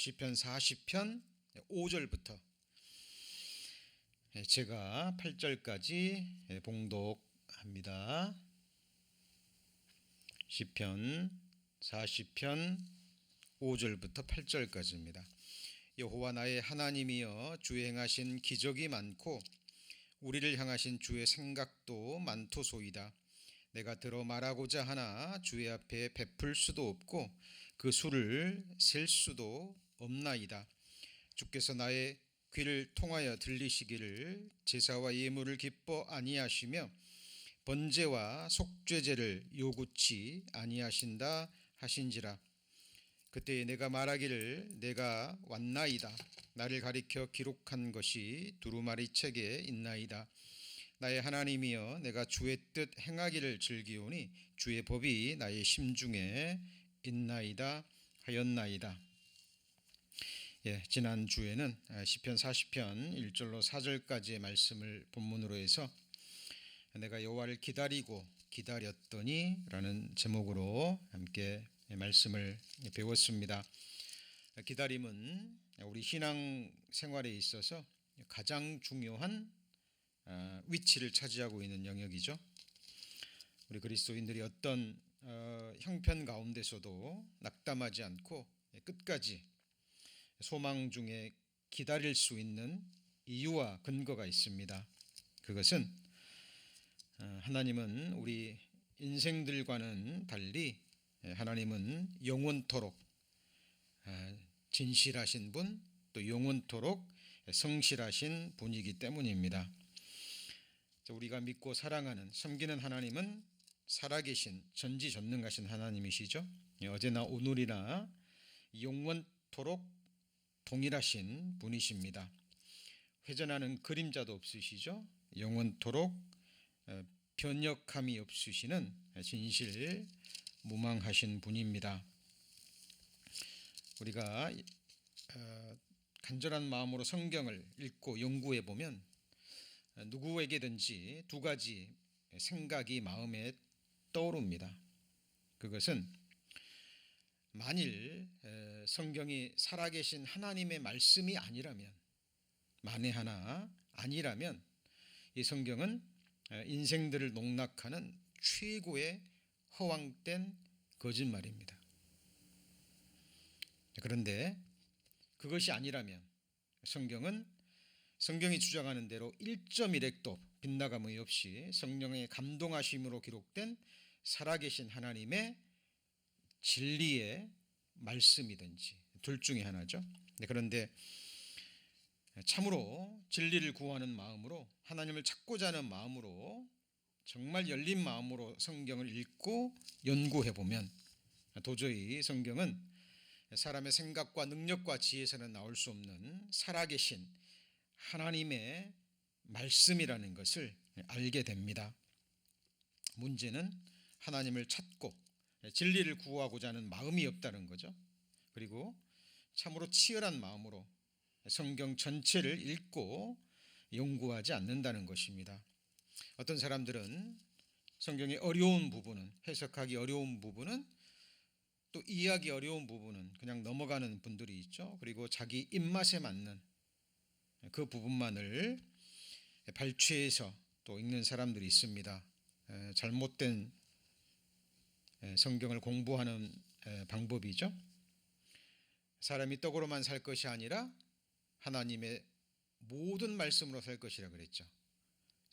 시편 40편 5절부터 제가 8절까지 봉독합니다. 시편 40편 5절부터 8절까지입니다. 여호와 나의 하나님이여, 주의 행하신 기적이 많고 우리를 향하신 주의 생각도 많도소이다. 내가 들어 말하고자 하나 주의 앞에 베풀 수도 없고 그 수를 셀 수도 없나이다. 주께서 나의 귀를 통하여 들리시기를 제사와 예물을 기뻐 아니하시며 번제와 속죄제를 요구치 아니하신다 하신지라. 그때 내가 말하기를 내가 왔나이다. 나를 가리켜 기록한 것이 두루마리 책에 있나이다. 나의 하나님이여, 내가 주의 뜻 행하기를 즐기오니 주의 법이 나의 심중에 있나이다 하였나이다. 지난주에는 시편 40편 1절로 4절까지의 말씀을 본문으로 해서 내가 여호와를 기다리고 기다렸더니 라는 제목으로 함께 말씀을 배웠습니다. 기다림은 우리 신앙 생활에 있어서 가장 중요한 위치를 차지하고 있는 영역이죠. 우리 그리스도인들이 어떤 형편 가운데서도 낙담하지 않고 끝까지 소망 중에 기다릴 수 있는 이유와 근거가 있습니다. 그것은 하나님은 우리 인생들과는 달리 하나님은 영원토록 진실하신 분, 또 영원토록 성실하신 분이기 때문입니다. 우리가 믿고 사랑하는 섬기는 하나님은 살아계신 전지전능하신 하나님이시죠. 어제나 오늘이나 영원토록 동일하신 분이십니다. 회전하는 그림자도 없으시죠. 영원토록 변역함이 없으시는 진실 무망하신 분입니다. 우리가 간절한 마음으로 성경을 읽고 연구해 보면 누구에게든지 두 가지 생각이 마음에 떠오릅니다. 그것은 만일 성경이 살아계신 하나님의 말씀이 아니라면, 만에 하나 아니라면 이 성경은 인생들을 농락하는 최고의 허황된 거짓말입니다. 그런데 그것이 아니라면 성경이 주장하는 대로 1.1핵도 빗나감이 없이 성령의 감동하심으로 기록된 살아계신 하나님의 진리의 말씀이든지 둘 중에 하나죠. 그런데 참으로 진리를 구하는 마음으로, 하나님을 찾고자 하는 마음으로, 정말 열린 마음으로 성경을 읽고 연구해 보면 도저히 성경은 사람의 생각과 능력과 지혜에서는 나올 수 없는 살아계신 하나님의 말씀이라는 것을 알게 됩니다. 문제는 하나님을 찾고 진리를 구하고자 하는 마음이 없다는 거죠. 그리고 참으로 치열한 마음으로 성경 전체를 읽고 연구하지 않는다는 것입니다. 어떤 사람들은 성경의 어려운 부분은, 해석하기 어려운 부분은, 또 이해하기 어려운 부분은 그냥 넘어가는 분들이 있죠. 그리고 자기 입맛에 맞는 그 부분만을 발췌해서 또 읽는 사람들이 있습니다. 잘못된 성경을 공부하는 방법이죠. 사람이 떡으로만 살 것이 아니라 하나님의 모든 말씀으로 살 것이라 그랬죠.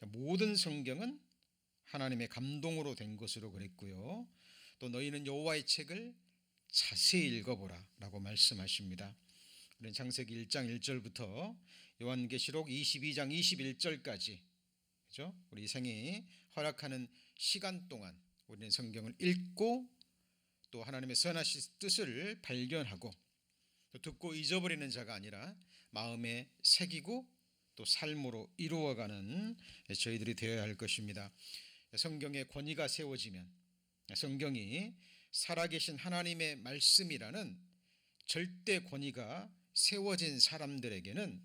모든 성경은 하나님의 감동으로 된 것으로 그랬고요. 또 너희는 여호와의 책을 자세히 읽어보라 라고 말씀하십니다. 우리는 창세기 1장 1절부터 요한계시록 22장 21절까지, 그죠? 우리 생이 허락하는 시간 동안 우리는 성경을 읽고 또 하나님의 선하신 뜻을 발견하고, 또 듣고 잊어버리는 자가 아니라 마음에 새기고 또 삶으로 이루어가는 저희들이 되어야 할 것입니다. 성경의 권위가 세워지면, 성경이 살아계신 하나님의 말씀이라는 절대 권위가 세워진 사람들에게는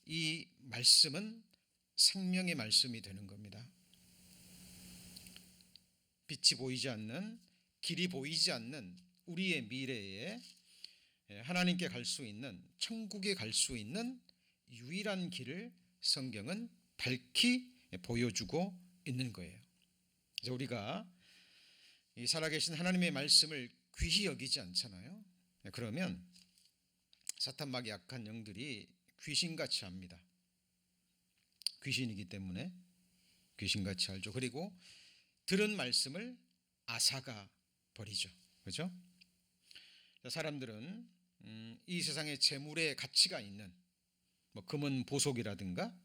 이 말씀은 생명의 말씀이 되는 겁니다. 빛이 보이지 않는, 길이 보이지 않는 우리의 미래에 하나님께 갈 수 있는, 천국에 갈 수 있는 유일한 길을 성경은 밝히 보여주고 있는 거예요. 그래서 우리가 이 살아계신 하나님의 말씀을 귀히 여기지 않잖아요. 그러면 사탄막이 약한 영들이 귀신같이 합니다. 귀신이기 때문에 귀신같이 알죠. 그리고 들은 말씀을 앗아가 버리죠. 그렇죠? 사람들은 이 세상에 재물의 가치가 있는 뭐 금은 보석이라든가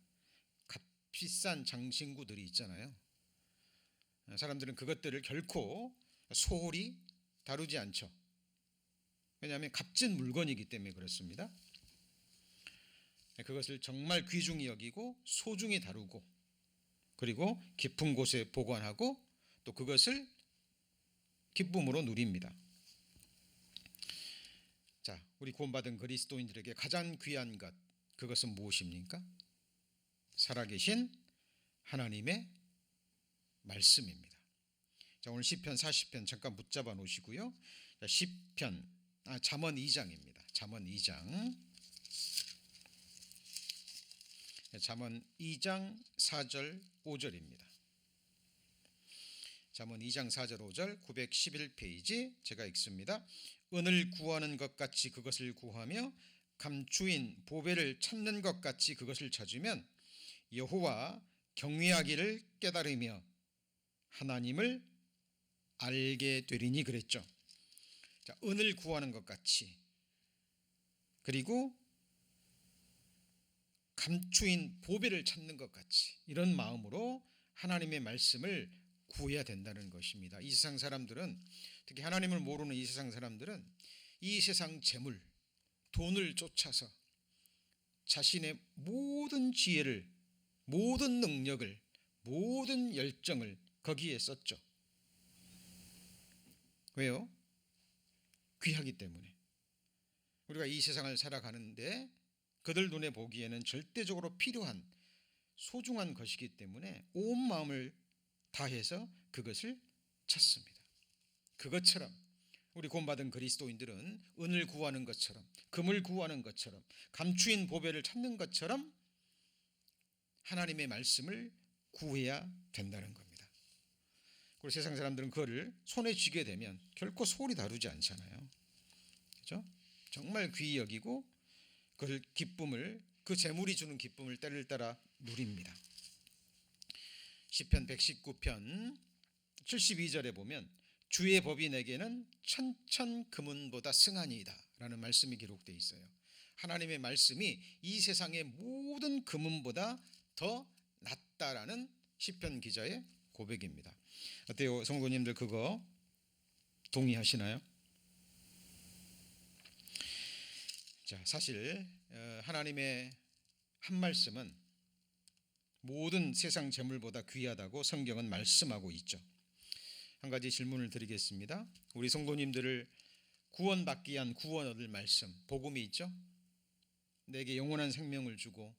값비싼 장신구들이 있잖아요. 사람들은 그것들을 결코 소홀히 다루지 않죠. 왜냐하면 값진 물건이기 때문에 그렇습니다. 그것을 정말 귀중히 여기고 소중히 다루고 그리고 깊은 곳에 보관하고 또 그것을 기쁨으로 누립니다. 자, 우리 구원받은 그리스도인들에게 가장 귀한 것, 그것은 무엇입니까? 살아계신 하나님의 말씀입니다. 자, 오늘 시편 40편 잠깐 붙잡아 놓으시고요. 자, 잠언 2장입니다. 잠언 2장. 잠언 2장 4절 5절입니다. 잠언 2장 4절 5절 911페이지 제가 읽습니다. 은을 구하는 것 같이 그것을 구하며 감추인 보배를 찾는 것 같이 그것을 찾으면 여호와 경외하기를 깨달으며 하나님을 알게 되리니 그랬죠. 자, 은을 구하는 것 같이 그리고 감추인 보배를 찾는 것 같이 이런 마음으로 하나님의 말씀을 구해야 된다는 것입니다. 이 세상 사람들은 특히 하나님을 모르는 이 세상 사람들은 이 세상 재물, 돈을 쫓아서 자신의 모든 지혜를, 모든 능력을, 모든 열정을 거기에 썼죠. 왜요? 귀하기 때문에. 우리가 이 세상을 살아가는데 그들 눈에 보기에는 절대적으로 필요한 소중한 것이기 때문에 온 마음을 다해서 그것을 찾습니다. 그것처럼 우리 구원받은 그리스도인들은 은을 구하는 것처럼 금을 구하는 것처럼 감추인 보배를 찾는 것처럼 하나님의 말씀을 구해야 된다는 겁니다. 그리고 세상 사람들은 그거를 손에 쥐게 되면 결코 소홀히 다루지 않잖아요. 그렇죠? 정말 귀히 여기고 그걸 그 재물이 주는 기쁨을 때를 따라 누립니다. 시편 119편 72절에 보면 주의 법이 내게는 천천 금은보다 승하니이다 라는 말씀이 기록되어 있어요. 하나님의 말씀이 이 세상의 모든 금은보다 더 낫다라는 시편 기자의 고백입니다. 어때요? 성도님들 그거 동의하시나요? 자, 사실 하나님의 한 말씀은 모든 세상 재물보다 귀하다고 성경은 말씀하고 있죠. 한 가지 질문을 드리겠습니다. 우리 성도님들을 구원받기 위한 구원 얻을 말씀, 복음이 있죠. 내게 영원한 생명을 주고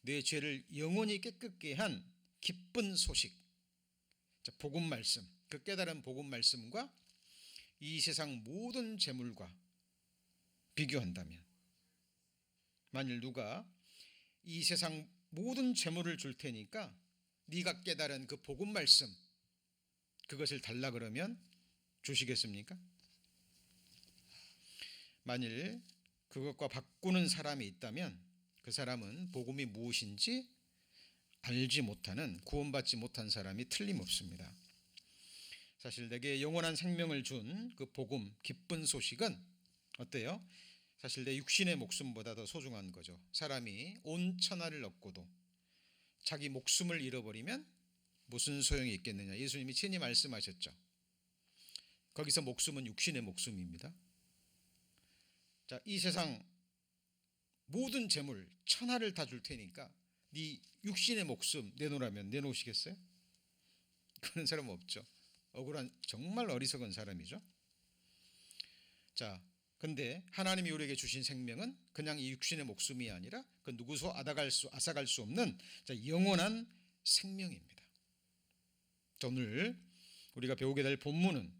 내 죄를 영원히 깨끗게 한 기쁜 소식, 자, 복음 말씀, 그 깨달은 복음 말씀과 이 세상 모든 재물과 비교한다면 만일 누가 이 세상 모든 재물을 줄 테니까 네가 깨달은 그 복음 말씀 그것을 달라 그러면 주시겠습니까? 만일 그것과 바꾸는 사람이 있다면 그 사람은 복음이 무엇인지 알지 못하는 구원받지 못한 사람이 틀림없습니다. 사실 내게 영원한 생명을 준 그 복음 기쁜 소식은 어때요? 사실 내 육신의 목숨보다 더 소중한 거죠. 사람이 온 천하를 얻고도 자기 목숨을 잃어버리면 무슨 소용이 있겠느냐. 예수님이 친히 말씀하셨죠. 거기서 목숨은 육신의 목숨입니다. 자, 이 세상 모든 재물 천하를 다 줄 테니까 네 육신의 목숨 내놓으라면 내놓으시겠어요? 그런 사람 없죠. 억울한 정말 어리석은 사람이죠. 자, 근데 하나님이 우리에게 주신 생명은 그냥 이 육신의 목숨이 아니라 그 누구도 앗아갈 수 없는 영원한 생명입니다. 오늘 우리가 배우게 될 본문은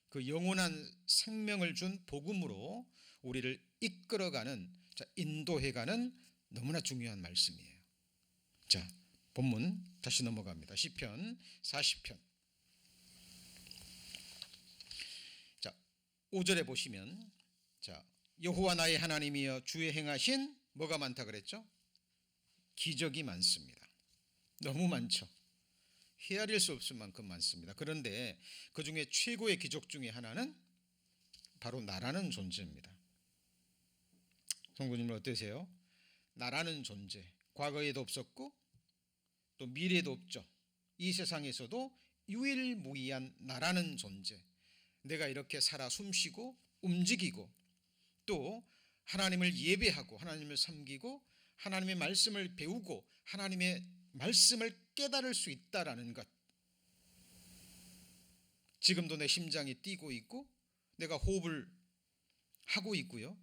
그 영원한 생명을 준 복음으로 우리를 이끌어가는, 인도해가는 너무나 중요한 말씀이에요. 자, 본문 다시 넘어갑니다. 시편 40편. 자, 5절에 보시면, 자, 여호와 나의 하나님이여 주의 행하신 뭐가 많다 그랬죠? 기적이 많습니다. 너무 많죠. 헤아릴 수 없을 만큼 많습니다. 그런데 그 중에 최고의 기적 중에 하나는 바로 나라는 존재입니다. 성도님은 어떠세요? 나라는 존재, 과거에도 없었고 또 미래에도 없죠. 이 세상에서도 유일무이한 나라는 존재, 내가 이렇게 살아 숨쉬고 움직이고 또 하나님을 예배하고 하나님을 섬기고 하나님의 말씀을 배우고 하나님의 말씀을 깨달을 수 있다라는 것, 지금도 내 심장이 뛰고 있고 내가 호흡을 하고 있고요,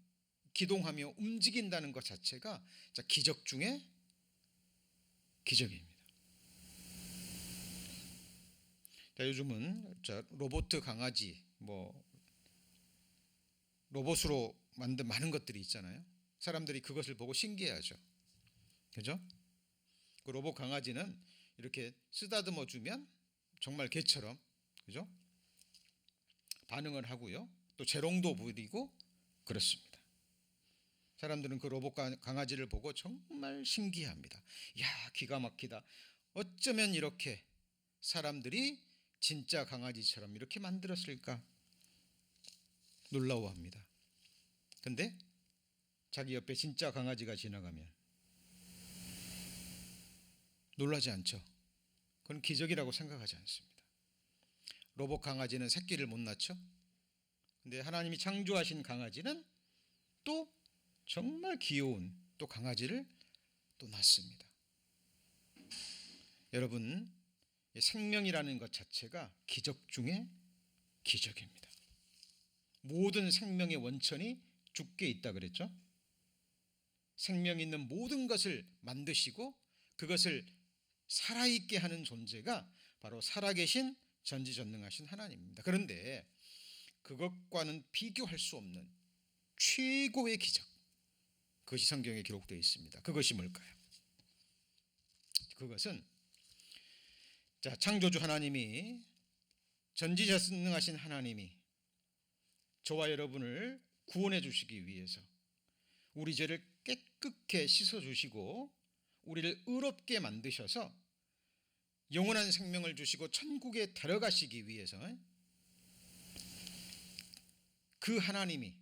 기동하며 움직인다는 것 자체가 기적 중에 기적입니다. 요즘은 로봇 강아지, 로봇으로 만든 많은 것들이 있잖아요. 사람들이 그것을 보고 신기해하죠. 그죠? 그 로봇 강아지는 이렇게 쓰다듬어 주면 정말 개처럼, 그죠? 반응을 하고요. 또 재롱도 부리고 그렇습니다. 사람들은 그 로봇 강아지를 보고 정말 신기해합니다. 야, 기가 막히다. 어쩌면 이렇게 사람들이 진짜 강아지처럼 이렇게 만들었을까? 놀라워합니다. 근데 자기 옆에 진짜 강아지가 지나가면 놀라지 않죠. 그건 기적이라고 생각하지 않습니다. 로봇 강아지는 새끼를 못 낳죠. 근데 하나님이 창조하신 강아지는 또 정말 귀여운 또 강아지를 또 낳습니다. 여러분, 생명이라는 것 자체가 기적 중에 기적입니다. 모든 생명의 원천이 주께 있다 그랬죠. 생명 있는 모든 것을 만드시고 그것을 살아있게 하는 존재가 바로 살아계신 전지전능하신 하나님입니다. 그런데 그것과는 비교할 수 없는 최고의 기적, 그것이 성경에 기록되어 있습니다. 그것이 뭘까요? 그것은 창조주 하나님이, 전지전능하신 하나님이 저와 여러분을 구원해 주시기 위해서 우리 죄를 깨끗게 씻어 주시고 우리를 의롭게 만드셔서 영원한 생명을 주시고 천국에 데려가시기 위해서 그 하나님이,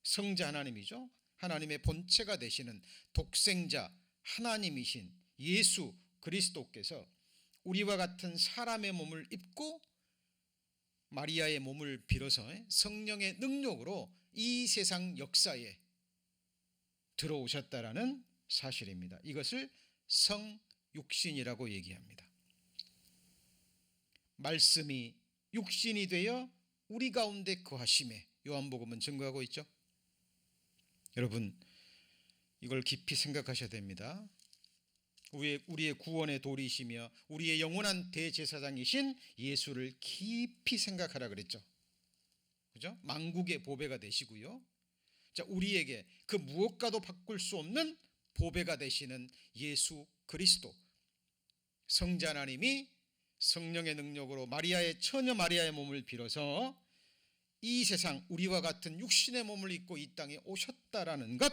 성자 하나님이죠. 하나님의 본체가 되시는 독생자 하나님이신 예수 그리스도께서 우리와 같은 사람의 몸을 입고 마리아의 몸을 빌어서 성령의 능력으로 이 세상 역사에 들어오셨다라는 사실입니다. 이것을 성육신이라고 얘기합니다. 말씀이 육신이 되어 우리 가운데 거하심에 요한복음은 증거하고 있죠. 여러분, 이걸 깊이 생각하셔야 됩니다. 우리의 구원의 도리이시며 우리의 영원한 대제사장이신 예수를 깊이 생각하라 그랬죠. 그죠? 만국의 보배가 되시고요. 우리에게 그 무엇과도 바꿀 수 없는 보배가 되시는 예수 그리스도, 성자 하나님이 성령의 능력으로 처녀 마리아의 몸을 빌어서 이 세상 우리와 같은 육신의 몸을 입고 이 땅에 오셨다라는 것,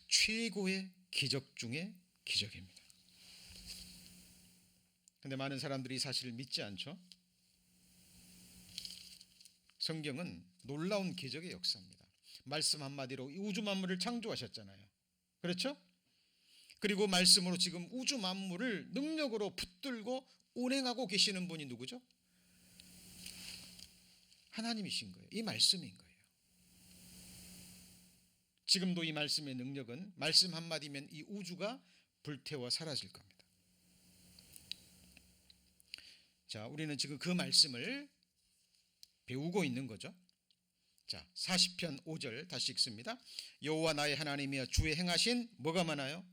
최고의 기적 중에 기적입니다. 그런데 많은 사람들이 이 사실을 믿지 않죠. 성경은 놀라운 기적의 역사입니다. 말씀 한마디로 우주 만물을 창조하셨잖아요. 그렇죠? 그리고 말씀으로 지금 우주 만물을 능력으로 붙들고 운행하고 계시는 분이 누구죠? 하나님이신 거예요. 이 말씀인 거예요. 지금도 이 말씀의 능력은 말씀 한마디면 이 우주가 불태워 사라질 겁니다. 우리는 지금 그 말씀을 배우고 있는 거죠. 40편 5절 다시 읽습니다. 여호와 나의 하나님이여 주의 행하신 뭐가 많아요?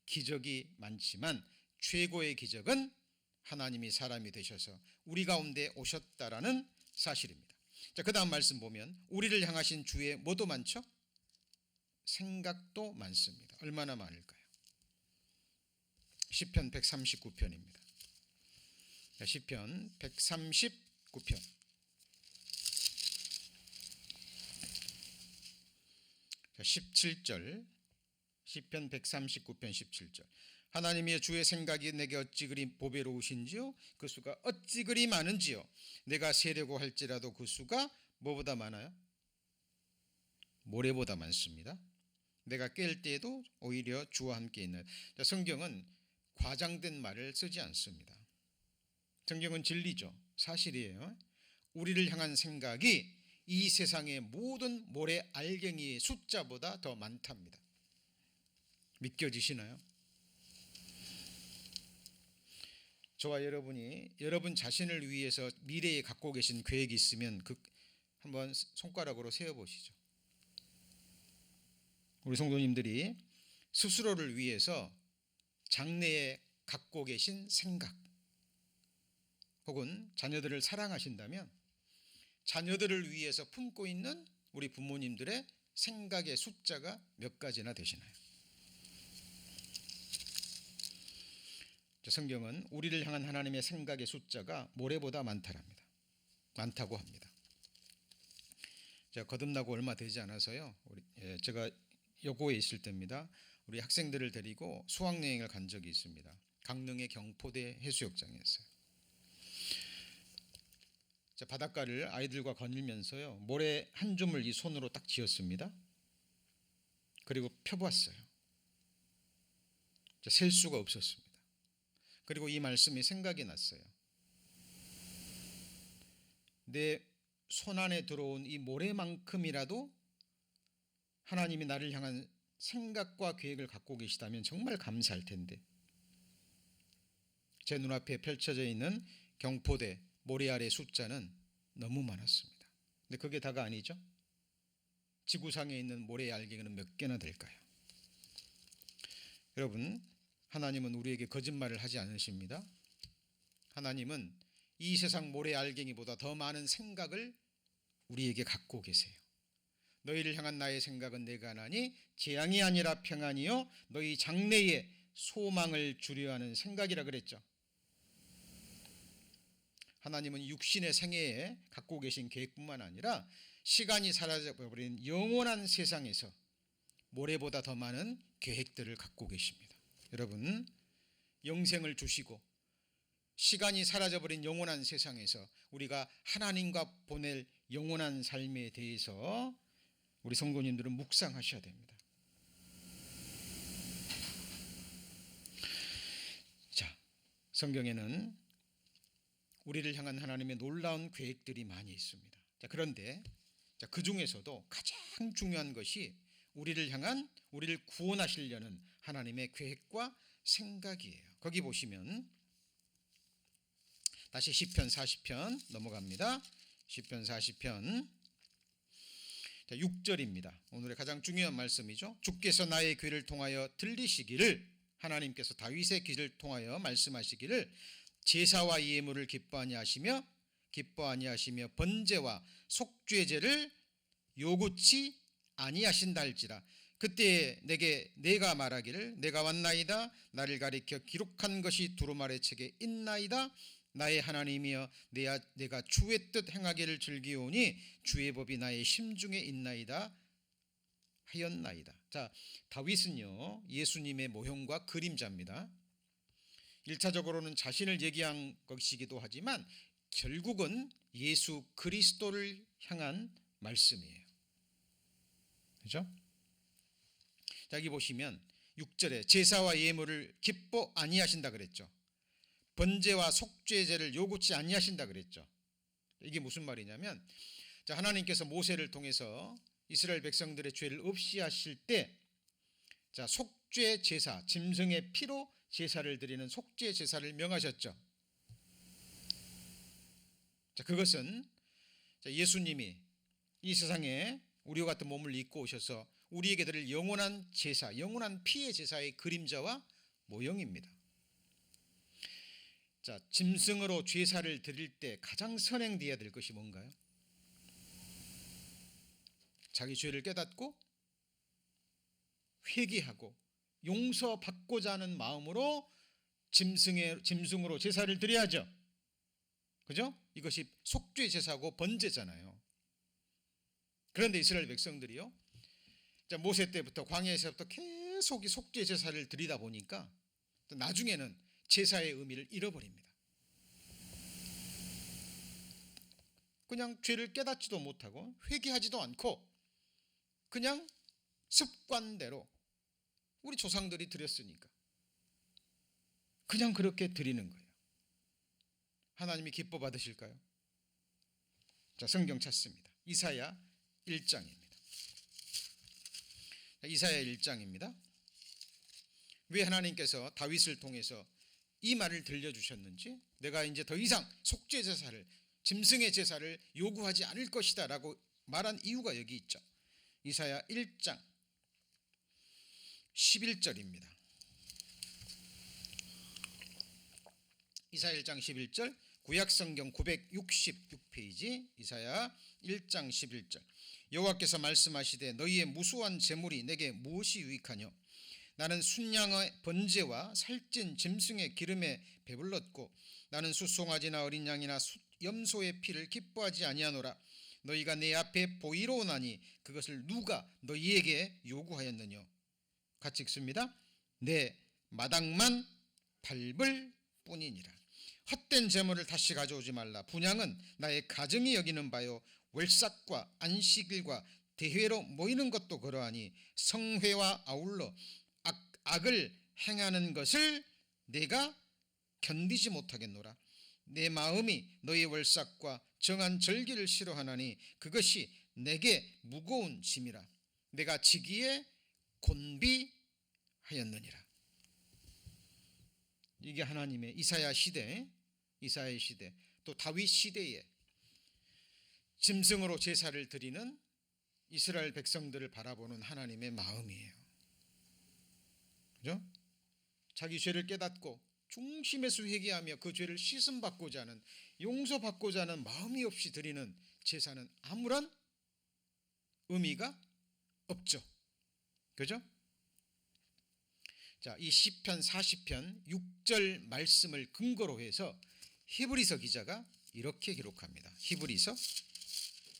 기적이 많지만 최고의 기적은 하나님이 사람이 되셔서 우리 가운데 오셨다라는 사실입니다. 자, 그다음 말씀 보면 우리를 향하신 주의 뭐도 많죠? 생각도 많습니다. 얼마나 많을까요? 시편 139편입니다. 시편 139편 17절, 시편 139편 17절. 하나님의 주의 생각이 내게 어찌 그리 보배로우신지요, 그 수가 어찌 그리 많은지요. 내가 세려고 할지라도 그 수가 뭐보다 많아요? 모래보다 많습니다. 내가 깰 때에도 오히려 주와 함께 있는. 성경은 과장된 말을 쓰지 않습니다. 성경은 진리죠. 사실이에요. 우리를 향한 생각이 이 세상의 모든 모래 알갱이의 숫자보다 더 많답니다. 믿겨지시나요? 저와 여러분이 여러분 자신을 위해서 미래에 갖고 계신 계획이 있으면 한번 손가락으로 세어보시죠. 우리 성도님들이 스스로를 위해서 장래에 갖고 계신 생각, 혹은 자녀들을 사랑하신다면 자녀들을 위해서 품고 있는 우리 부모님들의 생각의 숫자가 몇 가지나 되시나요? 성경은 우리를 향한 하나님의 생각의 숫자가 모래보다 많다고 합니다. 제가 거듭나고 얼마 되지 않아서요, 제가 여고에 있을 때입니다. 우리 학생들을 데리고 수학여행을 간 적이 있습니다. 강릉의 경포대 해수욕장이었어요. 바닷가를 아이들과 거닐면서요, 모래 한 줌을 이 손으로 딱 쥐었습니다. 그리고 펴보았어요. 셀 수가 없었습니다. 그리고 이 말씀이 생각이 났어요. 내 손 안에 들어온 이 모래만큼이라도 하나님이 나를 향한 생각과 계획을 갖고 계시다면 정말 감사할 텐데, 제 눈앞에 펼쳐져 있는 경포대 모래 아래 숫자는 너무 많았습니다. 근데 그게 다가 아니죠. 지구상에 있는 모래의 알갱이는 몇 개나 될까요? 여러분, 하나님은 우리에게 거짓말을 하지 않으십니다. 하나님은 이 세상 모래 알갱이보다 더 많은 생각을 우리에게 갖고 계세요. 너희를 향한 나의 생각은 내가 하나니 재앙이 아니라 평안이요 너희 장래에 소망을 주려 하는 생각이라 그랬죠. 하나님은 육신의 생애에 갖고 계신 계획뿐만 아니라 시간이 사라져버린 영원한 세상에서 모래보다 더 많은 계획들을 갖고 계십니다. 여러분, 영생을 주시고 시간이 사라져버린 영원한 세상에서 우리가 하나님과 보낼 영원한 삶에 대해서 우리 성도님들은 묵상하셔야 됩니다. 자, 성경에는 우리를 향한 하나님의 놀라운 계획들이 많이 있습니다. 자, 그런데 그 중에서도 가장 중요한 것이 우리를 향한, 우리를 구원하시려는 하나님의 계획과 생각이에요. 거기 보시면 다시 시편 40편 넘어갑니다. 시편 40편 6절입니다. 오늘의 가장 중요한 말씀이죠. 주께서 나의 귀를 통하여 들리시기를, 하나님께서 다윗의 귀를 통하여 말씀하시기를 제사와 예물을 기뻐하니 하시며 번제와 속죄제를 요구치 아니하신다 할지라. 그때 내가 말하기를 내가 왔나이다. 나를 가리켜 기록한 것이 두루마리 책에 있나이다. 나의 하나님이여 내가 주의 뜻 행하기를 즐기오니 주의 법이 나의 심중에 있나이다 하였나이다. 자, 다윗은요 예수님의 모형과 그림자입니다. 1차적으로는 자신을 얘기한 것이기도 하지만 결국은 예수 그리스도를 향한 말씀이에요. 그렇죠? 자, 여기 보시면 6절에 제사와 예물을 기뻐 아니하신다 그랬죠. 번제와 속죄제를 요구치 아니하신다 그랬죠. 이게 무슨 말이냐면, 자, 하나님께서 모세를 통해서 이스라엘 백성들의 죄를 없이 하실 때, 자, 속죄 제사, 짐승의 피로 제사를 드리는 속죄 제사를 명하셨죠. 자, 그것은 예수님이 이 세상에 우리와 같은 몸을 입고 오셔서 우리에게 드릴 영원한 제사, 영원한 피의 제사의 그림자와 모형입니다. 자, 짐승으로 제사를 드릴 때 가장 선행되어야 될 것이 뭔가요? 자기 죄를 깨닫고 회개하고 용서받고자 하는 마음으로 짐승으로 제사를 드려야죠. 그죠? 이것이 속죄 제사고 번제잖아요. 그런데 이스라엘 백성들이요, 모세 때부터 광야에서부터 계속 이 속죄 제사를 드리다 보니까 나중에는 제사의 의미를 잃어버립니다. 그냥 죄를 깨닫지도 못하고 회개하지도 않고 그냥 습관대로 우리 조상들이 드렸으니까 그냥 그렇게 드리는 거예요. 하나님이 기뻐 받으실까요? 자, 성경 찾습니다. 이사야 1장입니다. 이사야 1장입니다. 왜 하나님께서 다윗을 통해서 이 말을 들려주셨는지, 내가 이제 더 이상 속죄 제사를, 짐승의 제사를 요구하지 않을 것이다 라고 말한 이유가 여기 있죠. 이사야 1장 11절입니다. 이사야 1장 11절, 구약성경 966페이지 이사야 1장 11절. 여호와께서 말씀하시되 너희의 무수한 재물이 내게 무엇이 유익하뇨? 나는 순양의 번제와 살찐 짐승의 기름에 배불렀고 나는 숫송아지나 어린 양이나 염소의 피를 기뻐하지 아니하노라. 너희가 내 앞에 보이러 오나니 그것을 누가 너희에게 요구하였느뇨? 같이 읽습니다. 내 마당만 밟을 뿐이니라. 헛된 재물을 다시 가져오지 말라. 분향은 나의 가정이 여기는 바요, 월삭과 안식일과 대회로 모이는 것도 그러하니 성회와 아울러 악을 행하는 것을 내가 견디지 못하겠노라. 내 마음이 너희 월삭과 정한 절기를 싫어하나니 그것이 내게 무거운 짐이라. 내가 지기에 곤비하였느니라. 이게 하나님의 이사야 시대, 이사야의 시대, 또 다윗 시대에 짐승으로 제사를 드리는 이스라엘 백성들을 바라보는 하나님의 마음이에요. 그죠? 자기 죄를 깨닫고 중심에서 회개하며 그 죄를 씻음받고자 하는, 용서받고자 하는 마음이 없이 드리는 제사는 아무런 의미가 없죠. 그죠? 자, 이 시편 40편 6절 말씀을 근거로 해서 히브리서 기자가 이렇게 기록합니다. 히브리서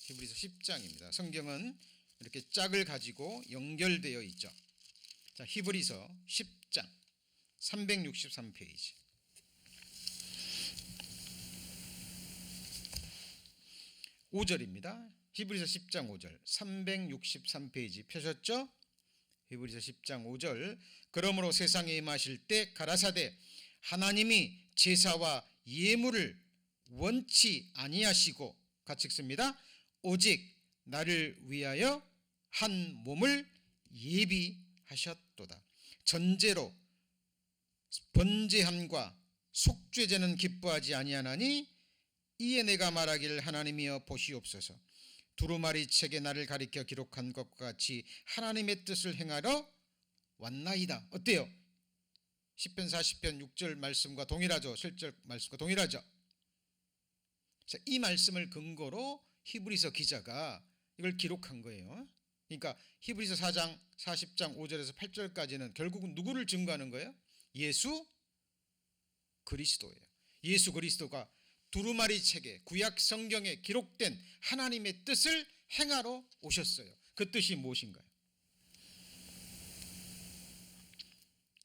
10장입니다. 성경은 이렇게 짝을 가지고 연결되어 있죠. 자, 히브리서 10장 363페이지. (5절입니다) 히브리서 10장 5절 363페이지 펴셨죠? 히브리서 10장 5절. 그러므로 세상에 임하실 때 가라사대 하나님이 제사와 예물을 원치 아니하시고, 같이 읽습니다. 오직 나를 위하여 한 몸을 예비하셨도다. 전제로 번제함과 속죄제는 기뻐하지 아니하나니 이에 내가 말하기를 하나님이여 보시옵소서. 두루마리 책에 나를 가리켜 기록한 것과 같이 하나님의 뜻을 행하러 왔나이다. 어때요? 시편 40편 6절 말씀과 동일하죠. 7절 말씀과 동일하죠. 이 말씀을 근거로 히브리서 기자가 이걸 기록한 거예요. 그러니까 히브리서 4장 40장 5절에서 8절까지는 결국은 누구를 증거하는 거예요? 예수 그리스도예요. 예수 그리스도가 두루마리 책에, 구약 성경에 기록된 하나님의 뜻을 행하러 오셨어요. 그 뜻이 무엇인가요?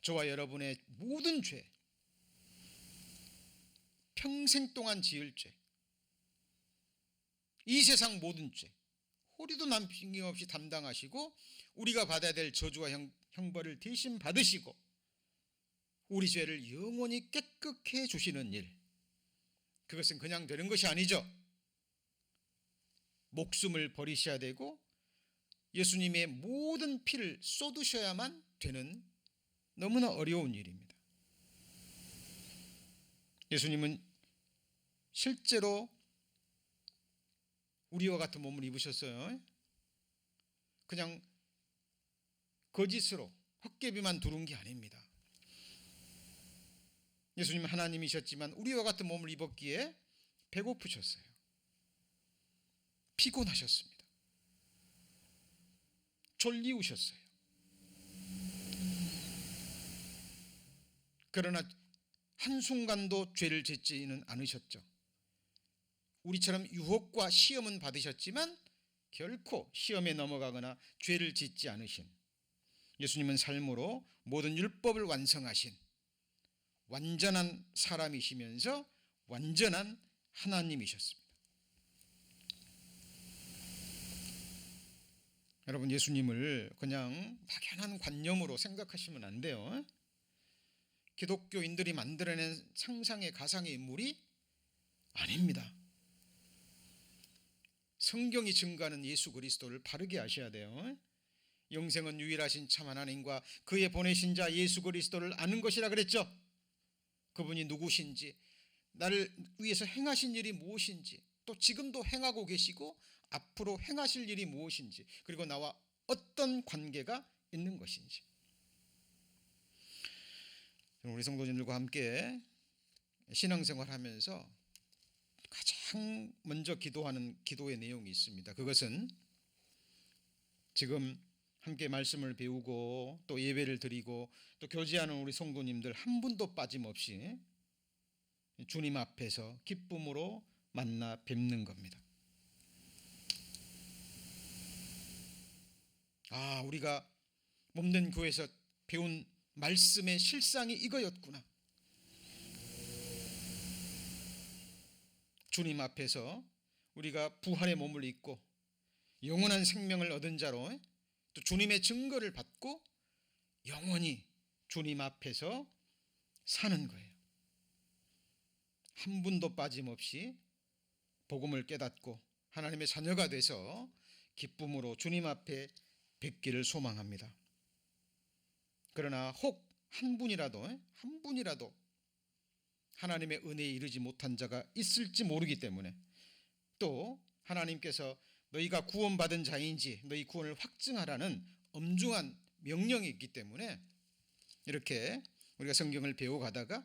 저와 여러분의 모든 죄, 평생 동안 지을 죄, 이 세상 모든 죄, 허리도 남김없이 담당하시고 우리가 받아야 될 저주와 형벌을 대신 받으시고 우리 죄를 영원히 깨끗게 해 주시는 일, 그것은 그냥 되는 것이 아니죠. 목숨을 버리셔야 되고 예수님의 모든 피를 쏟으셔야만 되는 너무나 어려운 일입니다. 예수님은 실제로 우리와 같은 몸을 입으셨어요. 그냥 거짓으로 헛개비만 두른 게 아닙니다. 예수님은 하나님이셨지만 우리와 같은 몸을 입었기에 배고프셨어요. 피곤하셨습니다. 솔리우셨어요. 그러나 한순간도 죄를 짓지는 않으셨죠. 우리처럼 유혹과 시험은 받으셨지만 결코 시험에 넘어가거나 죄를 짓지 않으신 예수님은 삶으로 모든 율법을 완성하신 완전한 사람이시면서 완전한 하나님이셨습니다. 여러분, 예수님을 그냥 막연한 관념으로 생각하시면 안 돼요. 기독교인들이 만들어낸 상상의 가상의 인물이 아닙니다. 성경이 증거하는 예수 그리스도를 바르게 아셔야 돼요. 영생은 유일하신 참 하나님과 그의 보내신 자 예수 그리스도를 아는 것이라 그랬죠. 그분이 누구신지, 나를 위해서 행하신 일이 무엇인지, 또 지금도 행하고 계시고 앞으로 행하실 일이 무엇인지, 그리고 나와 어떤 관계가 있는 것인지. 우리 성도님들과 함께 신앙생활하면서 가장 먼저 기도하는 기도의 내용이 있습니다. 그것은 지금 함께 말씀을 배우고 또 예배를 드리고 또 교제하는 우리 성도님들 한 분도 빠짐없이 주님 앞에서 기쁨으로 만나 뵙는 겁니다. 우리가 몸된 교회에서 배운 말씀의 실상이 이거였구나. 주님 앞에서 우리가 부활의 몸을 입고 영원한 생명을 얻은 자로 또 주님의 증거를 받고 영원히 주님 앞에서 사는 거예요. 한 분도 빠짐없이 복음을 깨닫고 하나님의 자녀가 돼서 기쁨으로 주님 앞에 뵙기를 소망합니다. 그러나 혹 한 분이라도 하나님의 은혜에 이르지 못한 자가 있을지 모르기 때문에, 또 하나님께서 너희가 구원받은 자인지 너희 구원을 확증하라는 엄중한 명령이 있기 때문에 이렇게 우리가 성경을 배워가다가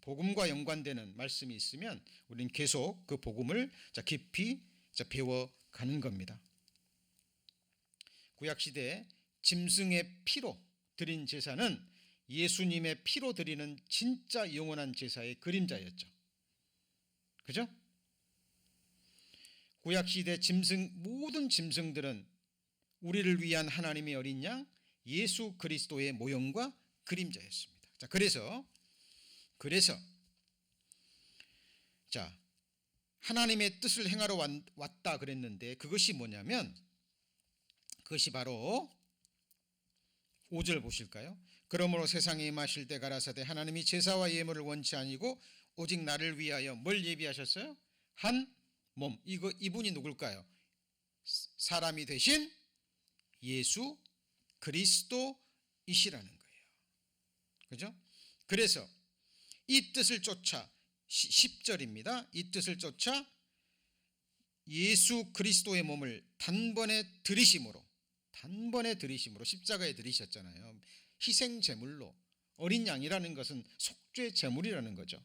복음과 연관되는 말씀이 있으면 우리는 계속 그 복음을 깊이 배워가는 겁니다. 구약시대 짐승의 피로 드린 제사는 예수님의 피로 드리는 진짜 영원한 제사의 그림자였죠. 그죠? 구약시대 모든 짐승들은 우리를 위한 하나님의 어린 양 예수 그리스도의 모형과 그림자였습니다. 그래서 하나님의 뜻을 행하러 왔다 그랬는데 그것이 뭐냐면, 그것이 바로 5절 보실까요? 그러므로 세상에 임하실 때 가라사대 하나님이 제사와 예물을 원치 아니고 오직 나를 위하여 뭘 예비하셨어요? 한 몸. 이분이 누굴까요? 사람이 되신 예수 그리스도이시라는 거예요. 그죠? 그래서 이 뜻을 쫓아 10절입니다. 이 뜻을 쫓아 예수 그리스도의 몸을 단번에 들이심으로 십자가에 들이셨잖아요. 희생 제물로. 어린 양이라는 것은 속죄 제물이라는 거죠.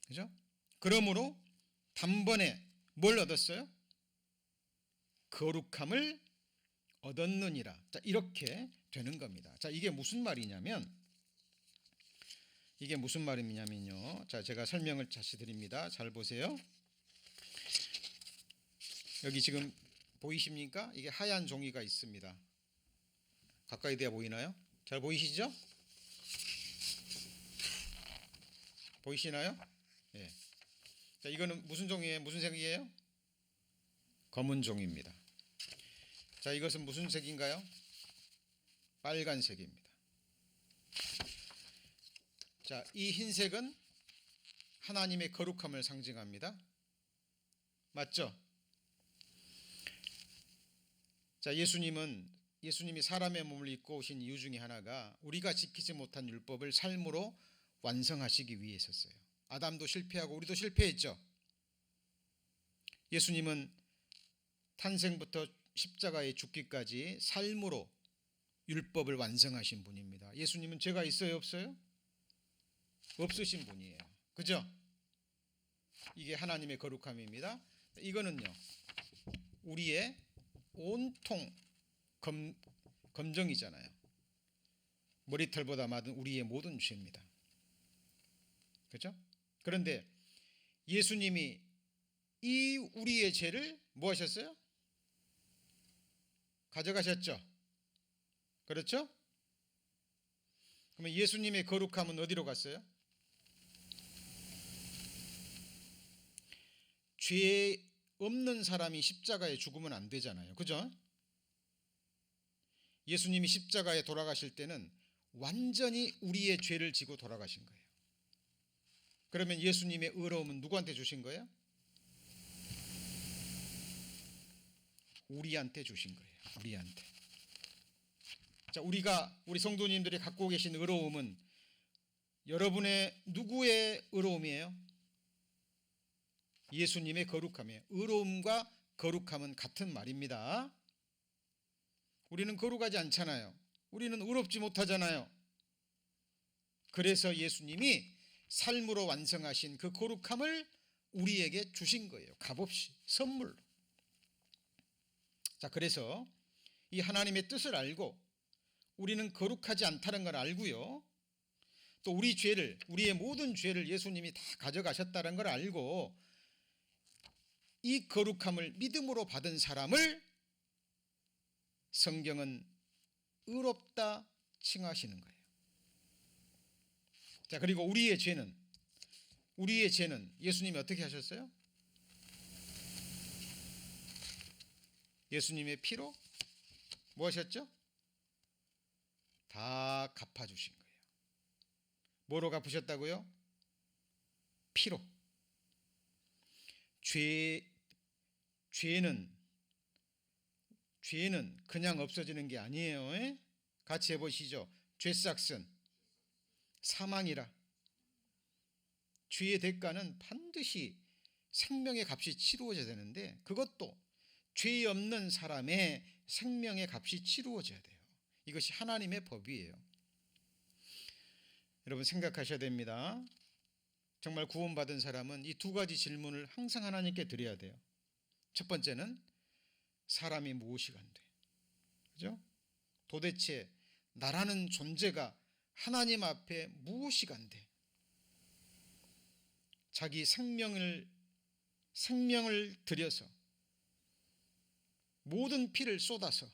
그죠? 그러므로 단번에 뭘 얻었어요? 거룩함을 얻었느니라. 이렇게 되는 겁니다. 이게 무슨 말이냐면요. 제가 설명을 다시 드립니다. 잘 보세요. 여기 지금 보이십니까? 이게 하얀 종이가 있습니다. 가까이 대야 보이나요? 잘 보이시죠? 보이시나요? 예. 이거는 무슨 종이에요? 무슨 색이에요? 검은 종입니다. 이것은 무슨 색인가요? 빨간색입니다. 이 흰색은 하나님의 거룩함을 상징합니다. 맞죠? 예수님이 사람의 몸을 입고 오신 이유 중에 하나가 우리가 지키지 못한 율법을 삶으로 완성하시기 위해서였어요. 아담도 실패하고 우리도 실패했죠. 예수님은 탄생부터 십자가에 죽기까지 삶으로 율법을 완성하신 분입니다. 예수님은 죄가 있어요, 없어요? 없으신 분이에요. 그죠? 이게 하나님의 거룩함입니다. 이거는요, 우리의 온통 검정이잖아요. 머리털보다 많은 우리의 모든 죄입니다. 그렇죠? 그런데 예수님이 이 우리의 죄를 뭐 하셨어요? 가져가셨죠. 그렇죠? 그러면 예수님의 거룩함은 어디로 갔어요? 죄 없는 사람이 십자가에 죽으면 안 되잖아요. 그죠? 예수님이 십자가에 돌아가실 때는 완전히 우리의 죄를 지고 돌아가신 거예요. 그러면 예수님의 의로움은 누구한테 주신 거예요? 우리한테 주신 거예요. 우리한테. 자, 우리 성도님들이 갖고 계신 의로움은 여러분의 누구의 의로움이에요? 예수님의 거룩함이에요. 의로움과 거룩함은 같은 말입니다. 우리는 거룩하지 않잖아요. 우리는 의롭지 못하잖아요. 그래서 예수님이 삶으로 완성하신 그 거룩함을 우리에게 주신 거예요. 값없이 선물로. 자, 그래서 이 하나님의 뜻을 알고 우리는 거룩하지 않다는 걸 알고요. 또 우리의 모든 죄를 예수님이 다 가져가셨다는 걸 알고 이 거룩함을 믿음으로 받은 사람을 성경은 의롭다 칭하시는 거예요. 자, 그리고 우리의 죄는 예수님이 어떻게 하셨어요? 예수님의 피로 뭐 하셨죠? 다 갚아주신 거예요. 뭐로 갚으셨다고요? 피로. 죄는 그냥 없어지는 게 아니에요. 같이 해보시죠. 죄싹슨 사망이라. 죄의 대가는 반드시 생명의 값이 치루어져야 되는데 그것도 죄 없는 사람의 생명의 값이 치루어져야 돼요. 이것이 하나님의 법이에요. 여러분 생각하셔야 됩니다. 정말 구원받은 사람은 이 두 가지 질문을 항상 하나님께 드려야 돼요. 첫 번째는 사람이 무엇이 간대? 그죠? 도대체 나라는 존재가 하나님 앞에 무엇이 간대? 자기 생명을 들여서 모든 피를 쏟아서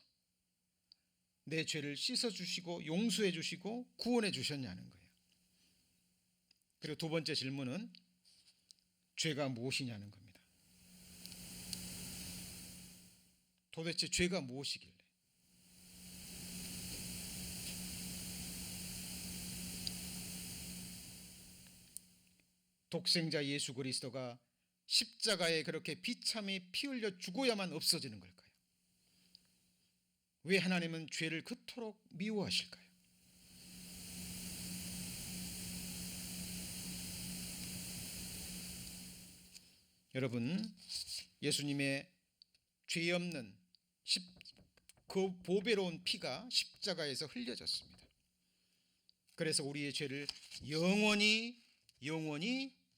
내 죄를 씻어주시고 용서해주시고 구원해주셨냐는 거예요. 그리고 두 번째 질문은 죄가 무엇이냐는 겁니다. 도대체 죄가 무엇이길래? 독생자 예수 그리스도가 십자가에 그렇게 비참히 피 흘려 죽어야만 없어지는 걸까요? 왜 하나님은 죄를 그토록 미워하실까요? 여러분, 예수님의 죄 없는 그 보배로운 피가 십자가에서 흘려졌습니다. 그래서 우리의 죄를 영원히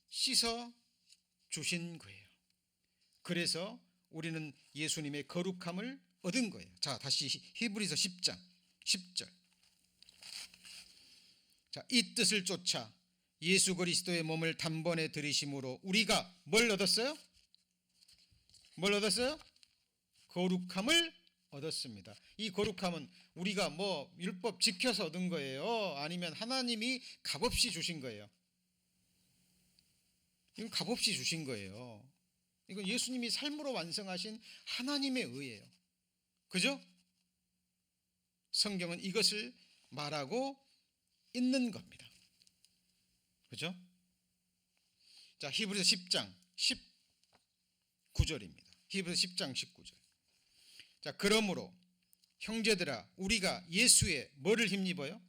씻어 주신 거예요. 그래서 우리는 예수님의 거룩함을 얻은 거예요. 자, 다시 히브리서 10장 10절. 자, 이 뜻을 쫓아 예수 그리스도의 몸을 단번에 들이심으로 우리가 뭘 얻었어요? 뭘 얻었어요? 거룩함을 얻었습니다. 이 거룩함은 우리가 뭐 율법 지켜서 얻은 거예요? 아니면 하나님이 값없이 주신 거예요? 이건 값없이 주신 거예요. 이건 예수님이 삶으로 완성하신 하나님의 의예요. 그죠? 성경은 이것을 말하고 있는 겁니다. 그죠? 자, 히브리서 10장 19절입니다. 히브리서 10장 19절. 자, 그러므로 형제들아 우리가 예수의 뭐를 힘입어요?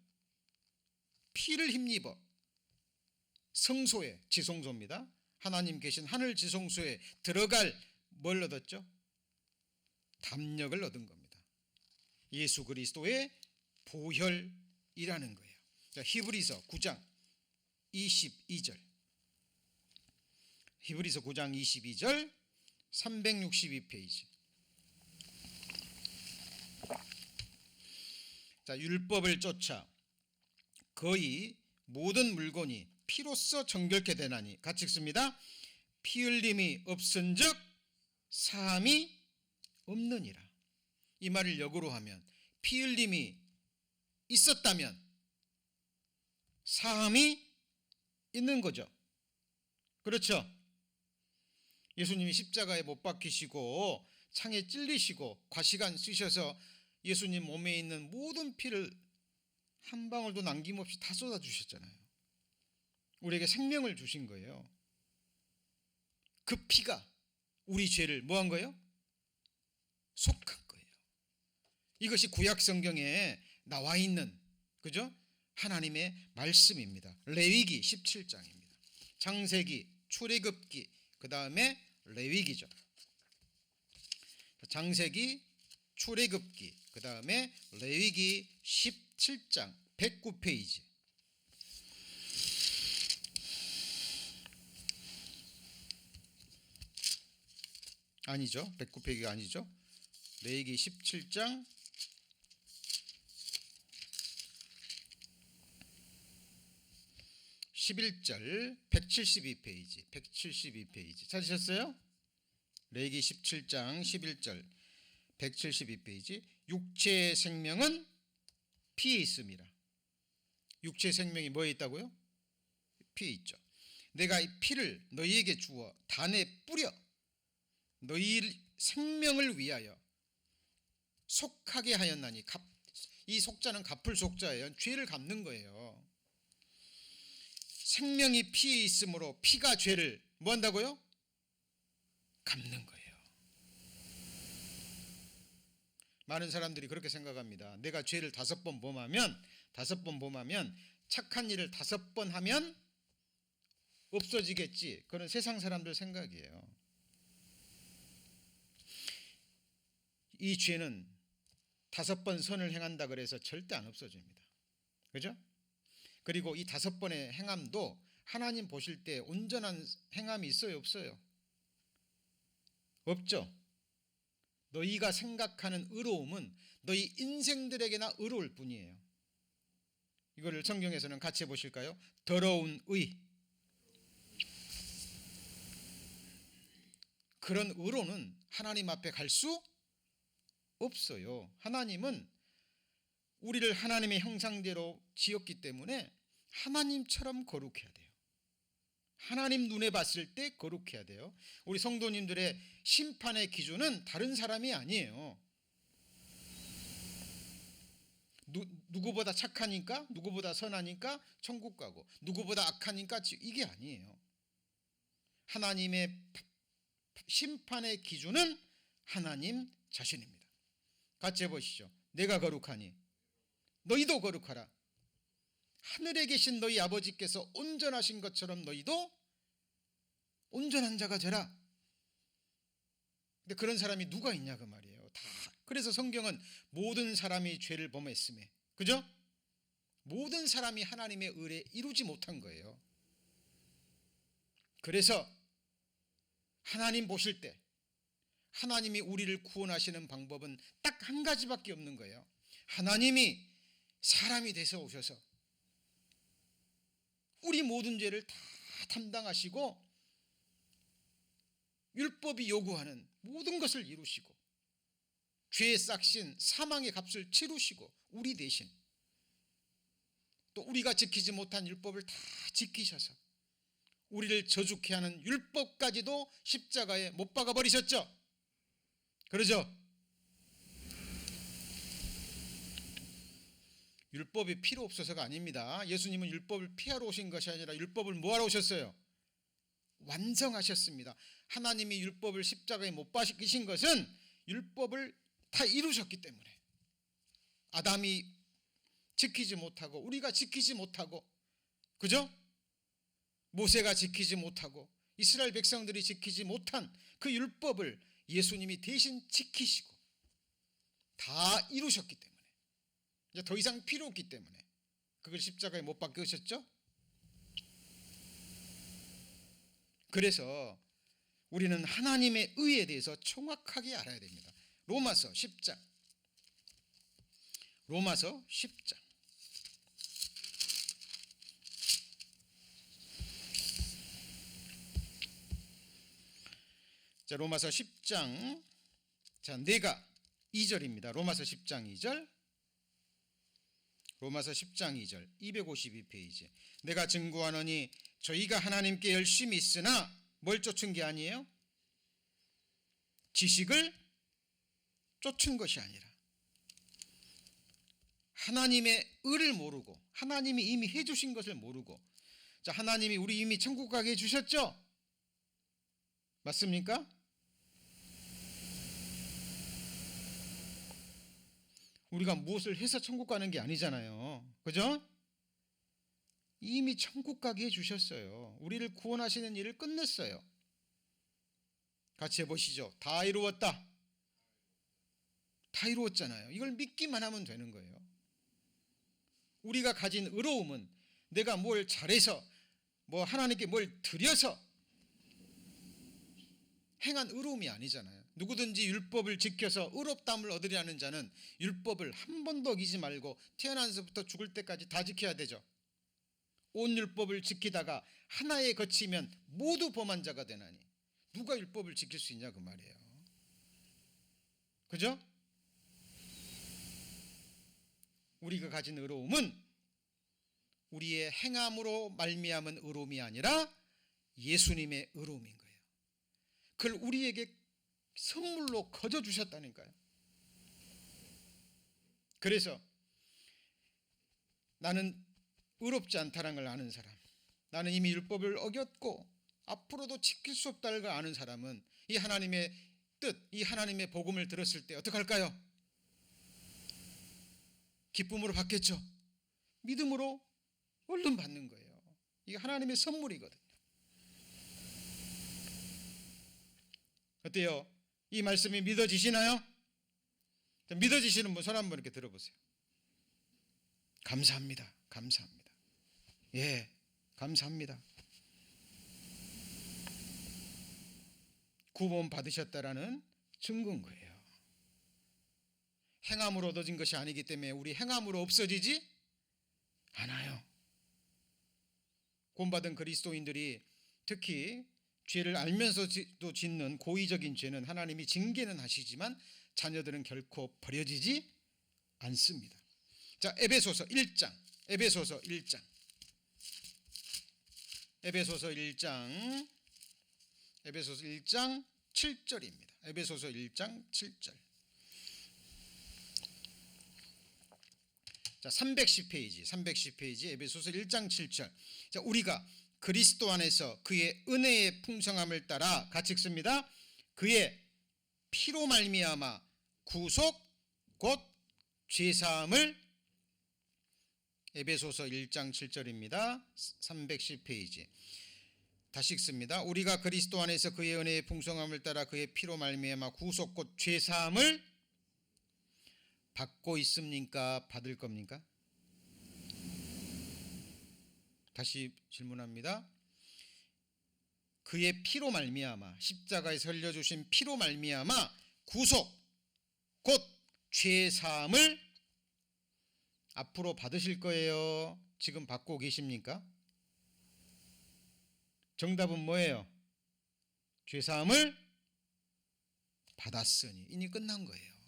피를 힘입어 성소에, 지성소입니다. 하나님 계신 하늘 지성소에 들어갈 뭘 얻었죠? 담력을 얻은 겁니다. 예수 그리스도의 보혈이라는 거예요. 자, 히브리서 9장 22절. 히브리서 9장 22절 362페이지. 자, 율법을 쫓아 거의 모든 물건이 피로써 정결케 되나니, 같이 읽습니다. 피 흘림이 없은즉 사함이 없느니라. 이 말을 역으로 하면 피 흘림이 있었다면 사함이 있는 거죠. 그렇죠? 예수님이 십자가에 못 박히시고 창에 찔리시고 과시간 쓰셔서 예수님 몸에 있는 모든 피를 한 방울도 남김없이 다 쏟아주셨잖아요. 우리에게 생명을 주신 거예요. 그 피가 우리 죄를 뭐한 거예요? 속한 거예요. 이것이 구약 성경에 나와 있는, 그죠? 하나님의 말씀입니다. 레위기 17장입니다. 창세기, 출애굽기, 그 다음에 레위기죠. 창세기, 출애굽기, 그 다음에 레위기 17장 109페이지. 아니죠. 109페이지가 아니죠. 레위기 17장 11절 172페이지. 172페이지. 찾으셨어요? 레위기 17장 11절 172페이지. 육체의 생명은 피에 있습니다. 육체의 생명이 뭐에 있다고요? 피에 있죠. 내가 이 피를 너희에게 주어 단에 뿌려 너희 생명을 위하여 속하게 하였나니. 이 속자는 갚을 속자예요. 죄를 갚는 거예요. 생명이 피에 있으므로 피가 죄를 뭐 한다고요? 갚는 거예요. 많은 사람들이 그렇게 생각합니다. 내가 죄를 5번 범하면 착한 일을 5번 하면 없어지겠지. 그건 세상 사람들 생각이에요. 이 죄는 5번 선을 행한다 그래서 절대 안 없어집니다. 그죠? 그리고 이 5번의 행함도 하나님 보실 때 온전한 행함이 있어요, 없어요? 없죠. 너희가 생각하는 의로움은 너희 인생들에게나 의로울 뿐이에요. 이거를 성경에서는 같이 해보실까요? 더러운 의. 그런 의로는 하나님 앞에 갈 수 없어요. 하나님은 우리를 하나님의 형상대로 지었기 때문에 하나님처럼 거룩해야 돼요. 하나님 눈에 봤을 때 거룩해야 돼요. 우리 성도님들의 심판의 기준은 다른 사람이 아니에요. 누구보다 착하니까, 누구보다 선하니까 천국 가고, 누구보다 악하니까 이게 아니에요. 하나님의 심판의 기준은 하나님 자신입니다. 같이 해보시죠. 내가 거룩하니 너희도 거룩하라. 하늘에 계신 너희 아버지께서 온전하신 것처럼 너희도 온전한 자가 되라. 근데 그런 사람이 누가 있냐 그 말이에요. 다. 그래서 성경은 모든 사람이 죄를 범했음에, 그죠? 모든 사람이 하나님의 의를 이루지 못한 거예요. 그래서 하나님 보실 때 하나님이 우리를 구원하시는 방법은 딱 한 가지밖에 없는 거예요. 하나님이 사람이 돼서 오셔서 우리 모든 죄를 다 담당하시고 율법이 요구하는 모든 것을 이루시고 죄의 싹신 사망의 값을 치르시고 우리 대신 또 우리가 지키지 못한 율법을 다 지키셔서 우리를 저주케 하는 율법까지도 십자가에 못 박아 버리셨죠. 그러죠? 율법이 필요 없어서가 아닙니다. 예수님은 율법을 피하러 오신 것이 아니라 율법을 뭐하러 오셨어요? 완성하셨습니다. 하나님이 율법을 십자가에 못 박히신 것은 율법을 다 이루셨기 때문에 아담이 지키지 못하고 우리가 지키지 못하고, 그죠? 모세가 지키지 못하고 이스라엘 백성들이 지키지 못한 그 율법을 예수님이 대신 지키시고 다 이루셨기 때문에 이제 더 이상 필요 없기 때문에 그걸 십자가에 못 박으셨죠. 그래서 우리는 하나님의 의에 대해서 정확하게 알아야 됩니다. 로마서 10장 로마서 10장. 자, 로마서 10장. 자, 내가 2절입니다. 로마서 10장 2절. 로마서 10장 2절 252페이지. 내가 증거하노니 저희가 하나님께 열심히 있으나 뭘 쫓은 게 아니에요? 지식을 쫓은 것이 아니라 하나님의 의를 모르고 하나님이 이미 해주신 것을 모르고. 자, 하나님이 우리 이미 천국 가게 해주셨죠? 맞습니까? 우리가 무엇을 해서 천국 가는 게 아니잖아요. 그죠? 이미 천국 가게 해주셨어요. 우리를 구원하시는 일을 끝냈어요. 같이 해보시죠. 다 이루었다. 다 이루었잖아요. 이걸 믿기만 하면 되는 거예요. 우리가 가진 의로움은 내가 뭘 잘해서 하나님께 뭘 드려서 행한 의로움이 아니잖아요. 누구든지 율법을 지켜서 의롭다함을 얻으려는 자는 율법을 한 번도 어기지 말고 태어나서부터 죽을 때까지 다 지켜야 되죠. 온 율법을 지키다가 하나에 거치면 모두 범한 자가 되나니 누가 율법을 지킬 수 있냐 그 말이에요. 그죠? 우리가 가진 의로움은 우리의 행함으로 말미암은 의로움이 아니라 예수님의 의로움인 거예요. 그걸 우리에게 선물로 거저 주셨다니까요. 그래서 나는 의롭지 않다는 걸 아는 사람, 나는 이미 율법을 어겼고 앞으로도 지킬 수 없다는 걸 아는 사람은 이 하나님의 뜻, 이 하나님의 복음을 들었을 때 어떻게 할까요? 기쁨으로 받겠죠. 믿음으로 얼른 받는 거예요. 이게 하나님의 선물이거든요. 어때요? 이 말씀이 믿어지시나요? 믿어지시는 분 손 한번 이렇게 들어보세요. 감사합니다. 감사합니다. 예, 감사합니다. 구원 받으셨다라는 증거인 거예요. 행함으로 얻어진 것이 아니기 때문에 우리 행함으로 없어지지 않아요. 구원받은 그리스도인들이 특히 죄를 알면서도 짓는 고의적인 죄는 하나님이 징계는 하시지만 자녀들은 결코 버려지지 않습니다. 자, 에베소서 1장. 에베소서 1장 7절입니다. 에베소서 1장 7절. 자, 310페이지 에베소서 1장 7절. 자, 우리가 그리스도 안에서 그의 은혜의 풍성함을 따라 같이 읽습니다. 그의 피로 말미암아 구속 곧 죄사함을. 에베소서 1장 7절입니다. 310페이지. 다시 읽습니다. 우리가 그리스도 안에서 그의 은혜의 풍성함을 따라 그의 피로 말미암아 구속 곧 죄사함을 받고 있습니까? 받을 겁니까? 다시 질문합니다. 그의 피로 말미암아, 십자가에서 흘려주신 피로 말미암아 구속 곧 죄사함을 앞으로 받으실 거예요? 지금 받고 계십니까? 정답은 뭐예요? 죄사함을 받았으니 이미 끝난 거예요.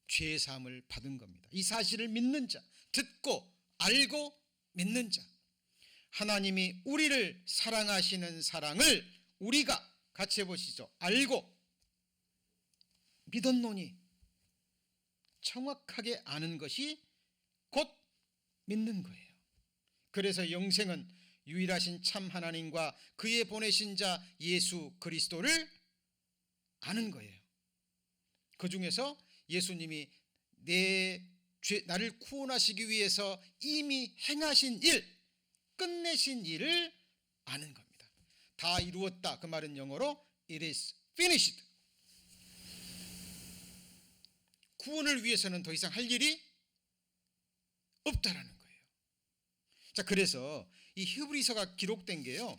죄사함을 받은 겁니다. 이 사실을 믿는 자, 듣고 알고 믿는 자, 하나님이 우리를 사랑하시는 사랑을 우리가 같이 해보시죠. 알고 믿었노니, 정확하게 아는 것이 곧 믿는 거예요. 그래서 영생은 유일하신 참 하나님과 그의 보내신 자 예수 그리스도를 아는 거예요. 그 중에서 예수님이 나를 구원하시기 위해서 이미 행하신 일, 끝내신 일을 아는 겁니다. 다 이루었다. 그 말은 영어로 It is finished. 구원을 위해서는 더 이상 할 일이 없다라는 거예요. 자, 그래서 이 히브리서가 기록된 게요.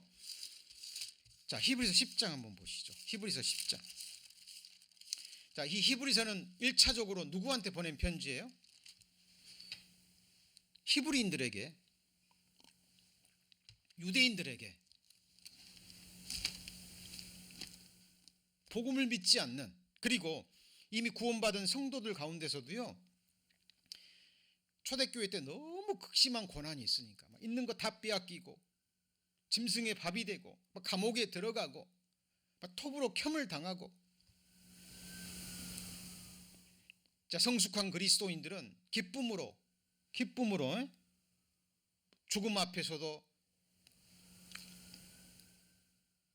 자, 히브리서 10장 한번 보시죠. 히브리서 10장. 자, 이 히브리서는 1차적으로 누구한테 보낸 편지예요? 히브리인들에게, 유대인들에게, 복음을 믿지 않는, 그리고 이미 구원받은 성도들 가운데서도요, 초대교회 때 너무 극심한 고난이 있으니까 막 있는 거 다 빼앗기고 짐승의 밥이 되고 막 감옥에 들어가고 막 톱으로 켬을 당하고. 자, 성숙한 그리스도인들은 기쁨으로 죽음 앞에서도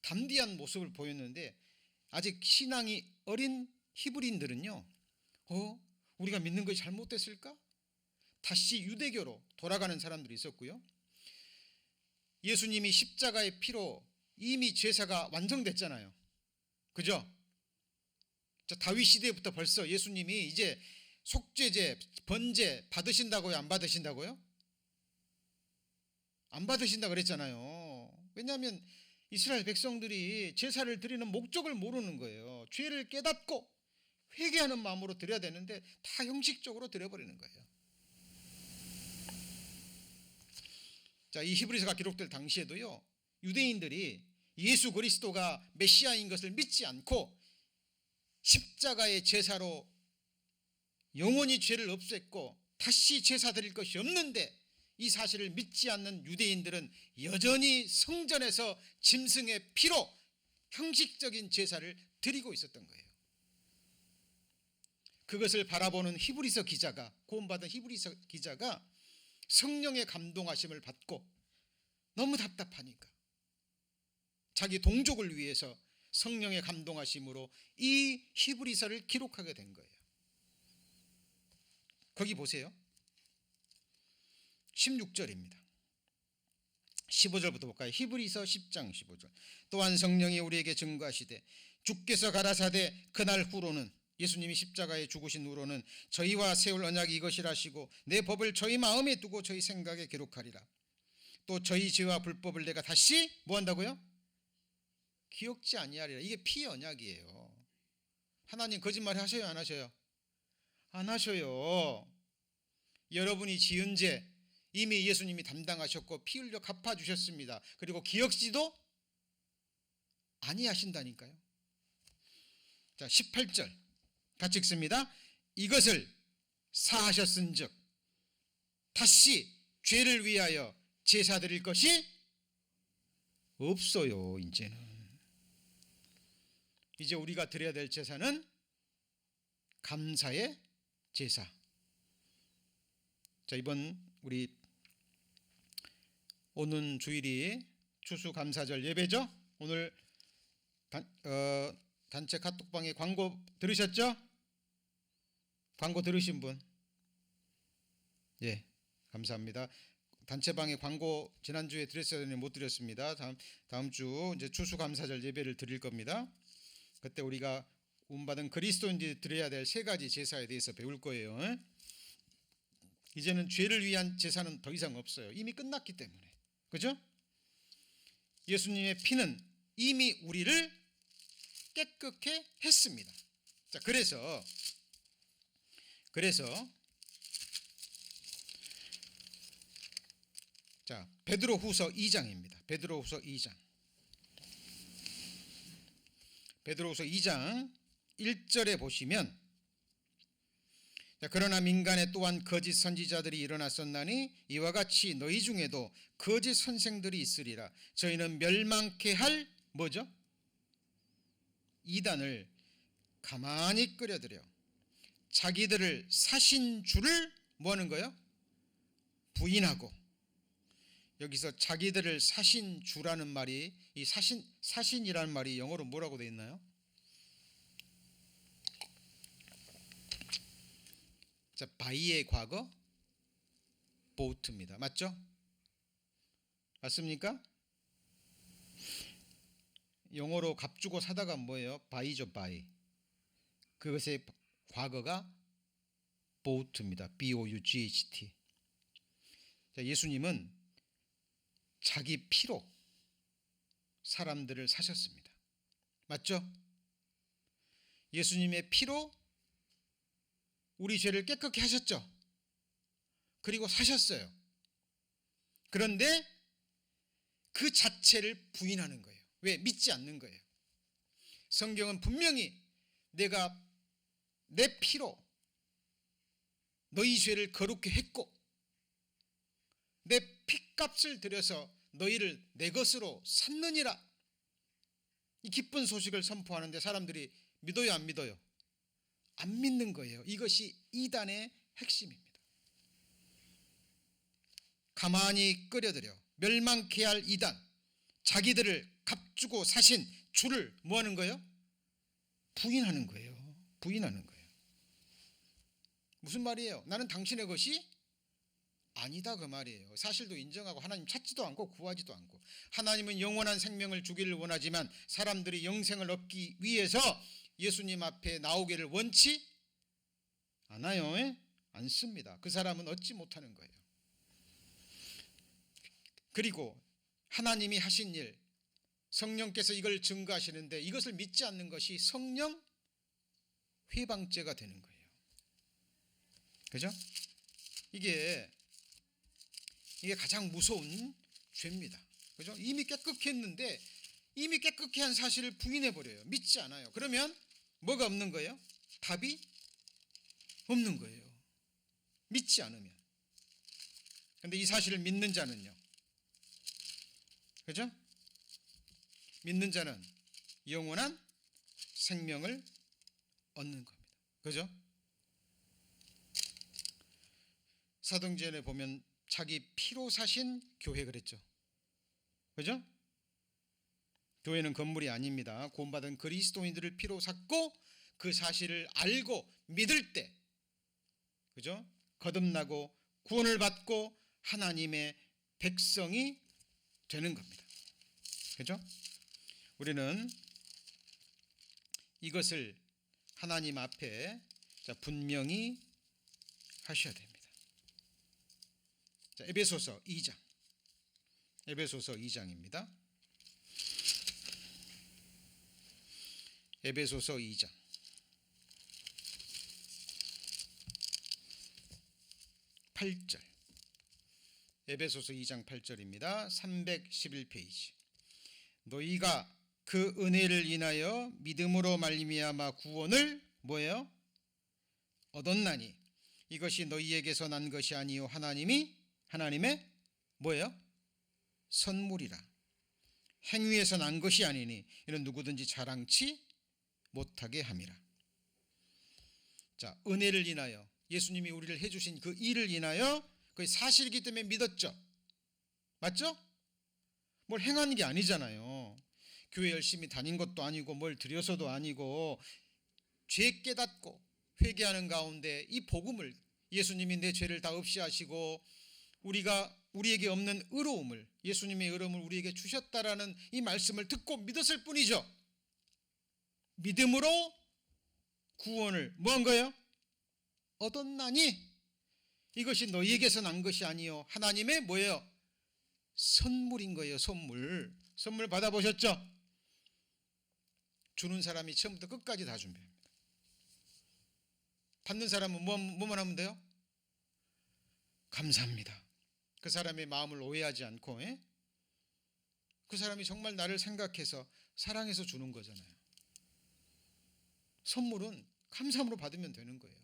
담대한 모습을 보였는데, 아직 신앙이 어린 히브리인들은요, 우리가 믿는 것이 잘못됐을까? 다시 유대교로 돌아가는 사람들이 있었고요. 예수님이 십자가의 피로 이미 제사가 완성됐잖아요. 그죠? 자, 다윗 시대부터 벌써 예수님이 이제 속죄제, 번제 받으신다고요? 안 받으신다고요? 안 받으신다 그랬잖아요. 왜냐하면 이스라엘 백성들이 제사를 드리는 목적을 모르는 거예요. 죄를 깨닫고 회개하는 마음으로 드려야 되는데 다 형식적으로 드려버리는 거예요. 자, 이 히브리서가 기록될 당시에도요, 유대인들이 예수 그리스도가 메시아인 것을 믿지 않고 십자가의 제사로 영원히 죄를 없앴고 다시 제사 드릴 것이 없는데, 이 사실을 믿지 않는 유대인들은 여전히 성전에서 짐승의 피로 형식적인 제사를 드리고 있었던 거예요. 그것을 바라보는 히브리서 기자가, 구원받은 히브리서 기자가 성령의 감동하심을 받고 너무 답답하니까 자기 동족을 위해서 성령의 감동하심으로 이 히브리서를 기록하게 된 거예요. 거기 보세요. 16절입니다. 15절부터 볼까요? 히브리서 10장 15절. 또한 성령이 우리에게 증거하시되 주께서 가라사대 그날 후로는, 예수님이 십자가에 죽으신 후로는 저희와 세울 언약이 이것이라 하시고 내 법을 저희 마음에 두고 저희 생각에 기록하리라. 또 저희 죄와 불법을 내가 다시 뭐 한다고요? 기억지 아니하리라. 이게 피언약이에요. 하나님 거짓말 하셔요, 안 하셔요? 안 하셔요. 여러분이 지은 죄 이미 예수님이 담당하셨고 피 흘려 갚아주셨습니다. 그리고 기억지도 아니하신다니까요. 자, 18절 같이 읽습니다. 이것을 사하셨은즉 다시 죄를 위하여 제사 드릴 것이 없어요. 이제 우리가 드려야 될 제사는 감사의 제사. 자, 이번 우리 오는 주일이 추수감사절 예배죠. 오늘 단체 카톡방에 광고 들으셨죠? 광고 들으신 분? 예, 감사합니다. 단체방에 광고 지난주에 드렸어야 되는데 못 드렸습니다. 다음 주 이제 추수감사절 예배를 드릴 겁니다. 그때 우리가 구원받은 그리스도인들이 드려야 될 세 가지 제사에 대해서 배울 거예요. 이제는 죄를 위한 제사는 더 이상 없어요. 이미 끝났기 때문에. 그죠? 예수님의 피는 이미 우리를 깨끗게 했습니다. 자, 그래서 자, 베드로후서 2장입니다. 베드로후서 2장 1절에 보시면, 자, 그러나 민간에 또한 거짓 선지자들이 일어났었나니 이와 같이 너희 중에도 거짓 선생들이 있으리라. 저희는 멸망케 할 뭐죠? 이단을 가만히 끌어들여 자기들을 사신 주를 뭐 하는 거예요? 부인하고. 여기서 자기들을 사신 주라는 말이, 이 사신이라는 말이 영어로 뭐라고 되어 있나요? 자, 바이의 과거 보트입니다. 맞죠? 맞습니까? 영어로 값 주고 사다가 뭐예요? 바이죠, 바이. 그것의 과거가 보트입니다. B-O-U-G-H-T. 자, 예수님은 자기 피로 사람들을 사셨습니다. 맞죠? 예수님의 피로 우리 죄를 깨끗게 하셨죠. 그리고 사셨어요. 그런데 그 자체를 부인하는 거예요. 왜? 믿지 않는 거예요. 성경은 분명히 내가 내 피로 너희 죄를 거룩게 했고 내 피값을 들여서 너희를 내 것으로 샀느니라. 이 기쁜 소식을 선포하는데 사람들이 믿어요, 안 믿어요? 안 믿는 거예요. 이것이 이단의 핵심입니다. 가만히 끌어들여 멸망케 할 이단, 자기들을 값주고 사신 주를 뭐 하는 거예요? 부인하는 거예요. 부인하는 거예요. 무슨 말이에요? 나는 당신의 것이 아니다 그 말이에요. 사실도 인정하고 하나님 찾지도 않고 구하지도 않고, 하나님은 영원한 생명을 주기를 원하지만 사람들이 영생을 얻기 위해서 예수님 앞에 나오기를 원치 않아요. 않습니다. 그 사람은 얻지 못하는 거예요. 그리고 하나님이 하신 일, 성령께서 이걸 증거하시는데 이것을 믿지 않는 것이 성령 회방죄가 되는 거예요. 그죠? 이게 가장 무서운 죄입니다. 그죠? 이미 깨끗게 했는데 이미 깨끗게 한 사실을 부인해 버려요. 믿지 않아요. 그러면 뭐가 없는 거예요? 답이 없는 거예요. 믿지 않으면. 그런데 이 사실을 믿는 자는요. 그죠? 믿는 자는 영원한 생명을 얻는 겁니다. 그죠? 사도행전에 보면 자기 피로 사신 교회 그랬죠. 그죠? 교회는 건물이 아닙니다. 구원받은 그리스도인들을 피로 샀고 그 사실을 알고 믿을 때, 그죠? 거듭나고 구원을 받고 하나님의 백성이 되는 겁니다. 그죠? 우리는 이것을 하나님 앞에 분명히 하셔야 됩니다. 자, 에베소서 2장. 에베소서 2장입니다. 에베소서 2장. 8절. 에베소서 2장 8절입니다. 311페이지. 너희가 그 은혜를 인하여 믿음으로 말미암아 구원을 뭐예요? 얻었나니 이것이 너희에게서 난 것이 아니요 하나님의 뭐예요? 선물이라. 행위에서 난 것이 아니니 이는 누구든지 자랑치 못하게 함이라. 자, 은혜를 인하여 예수님이 우리를 해주신 그 일을 인하여 그게 사실이기 때문에 믿었죠. 맞죠? 뭘 행한 게 아니잖아요. 교회 열심히 다닌 것도 아니고 뭘 드려서도 아니고 죄 깨닫고 회개하는 가운데 이 복음을, 예수님이 내 죄를 다 없이 하시고 우리에게 없는 의로움을, 예수님의 의로움을 우리에게 주셨다라는 이 말씀을 듣고 믿었을 뿐이죠. 믿음으로 구원을 뭐한 거예요? 얻었나니 이것이 너희에게서 난 것이 아니요 하나님의 뭐예요? 선물인 거예요. 선물 받아보셨죠? 주는 사람이 처음부터 끝까지 다 준비합니다. 받는 사람은 뭐만 하면 돼요? 감사합니다. 그 사람의 마음을 오해하지 않고, 그 사람이 정말 나를 생각해서 사랑해서 주는 거잖아요. 선물은 감사함으로 받으면 되는 거예요.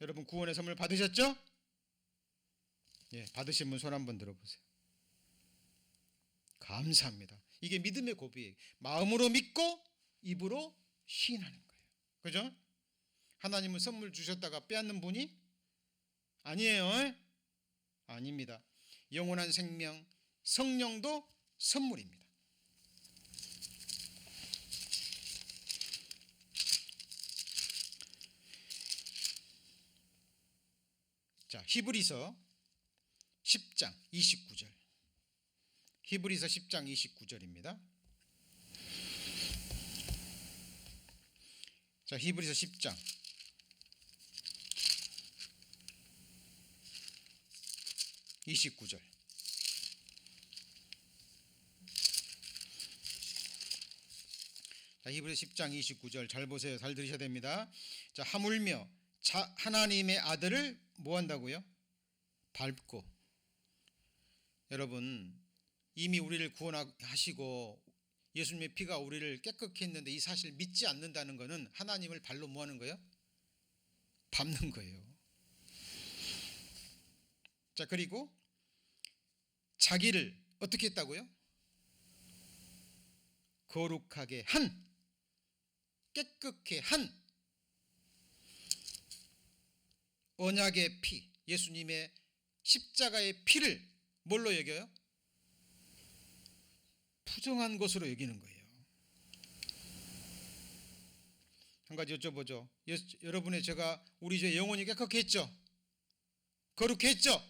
여러분 구원의 선물 받으셨죠? 예, 받으신 분 손 한번 들어보세요. 감사합니다. 이게 믿음의 고백이에요. 마음으로 믿고 입으로 시인하는 거예요. 그죠? 하나님은 선물 주셨다가 빼앗는 분이 아니에요. 아닙니다. 영원한 생명, 성령도 선물입니다. 자, 히브리서 10장 29절. 히브리서 10장 29절입니다. 자, 히브리서 10장 29절. 자, 히브리서 10장 29절 잘 보세요. 잘 들으셔야 됩니다. 자, 하물며 하나님의 아들을 뭐 한다고요? 밟고. 여러분, 이미 우리를 구원하시고 예수님의 피가 우리를 깨끗게 했는데 이 사실 믿지 않는다는 것은 하나님을 발로 뭐 하는 거예요? 밟는 거예요. 자, 그리고 자기를 어떻게 했다고요? 거룩하게 한, 깨끗게 한 언약의 피, 예수님의 십자가의 피를 뭘로 여겨요? 부정한 것으로 여기는 거예요. 한 가지 여쭤보죠. 여러분의 제가 우리 죄 영혼이 깨끗게 했죠? 거룩게 했죠?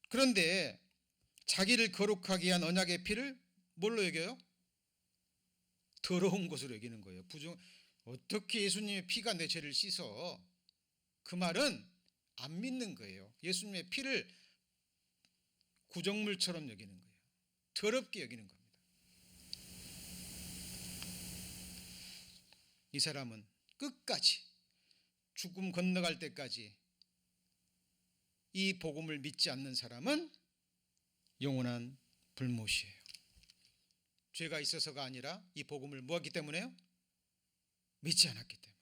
그런데 자기를 거룩하게 한 언약의 피를 뭘로 여겨요? 더러운 것으로 여기는 거예요. 어떻게 예수님의 피가 내 죄를 씻어? 그 말은 안 믿는 거예요. 예수님의 피를 구정물처럼 여기는 거예요. 더럽게 여기는 겁니다. 이 사람은 끝까지 죽음 건너갈 때까지 이 복음을 믿지 않는 사람은 영원한 불못이에요. 죄가 있어서가 아니라 이 복음을 뭐하기 때문에요? 믿지 않았기 때문에.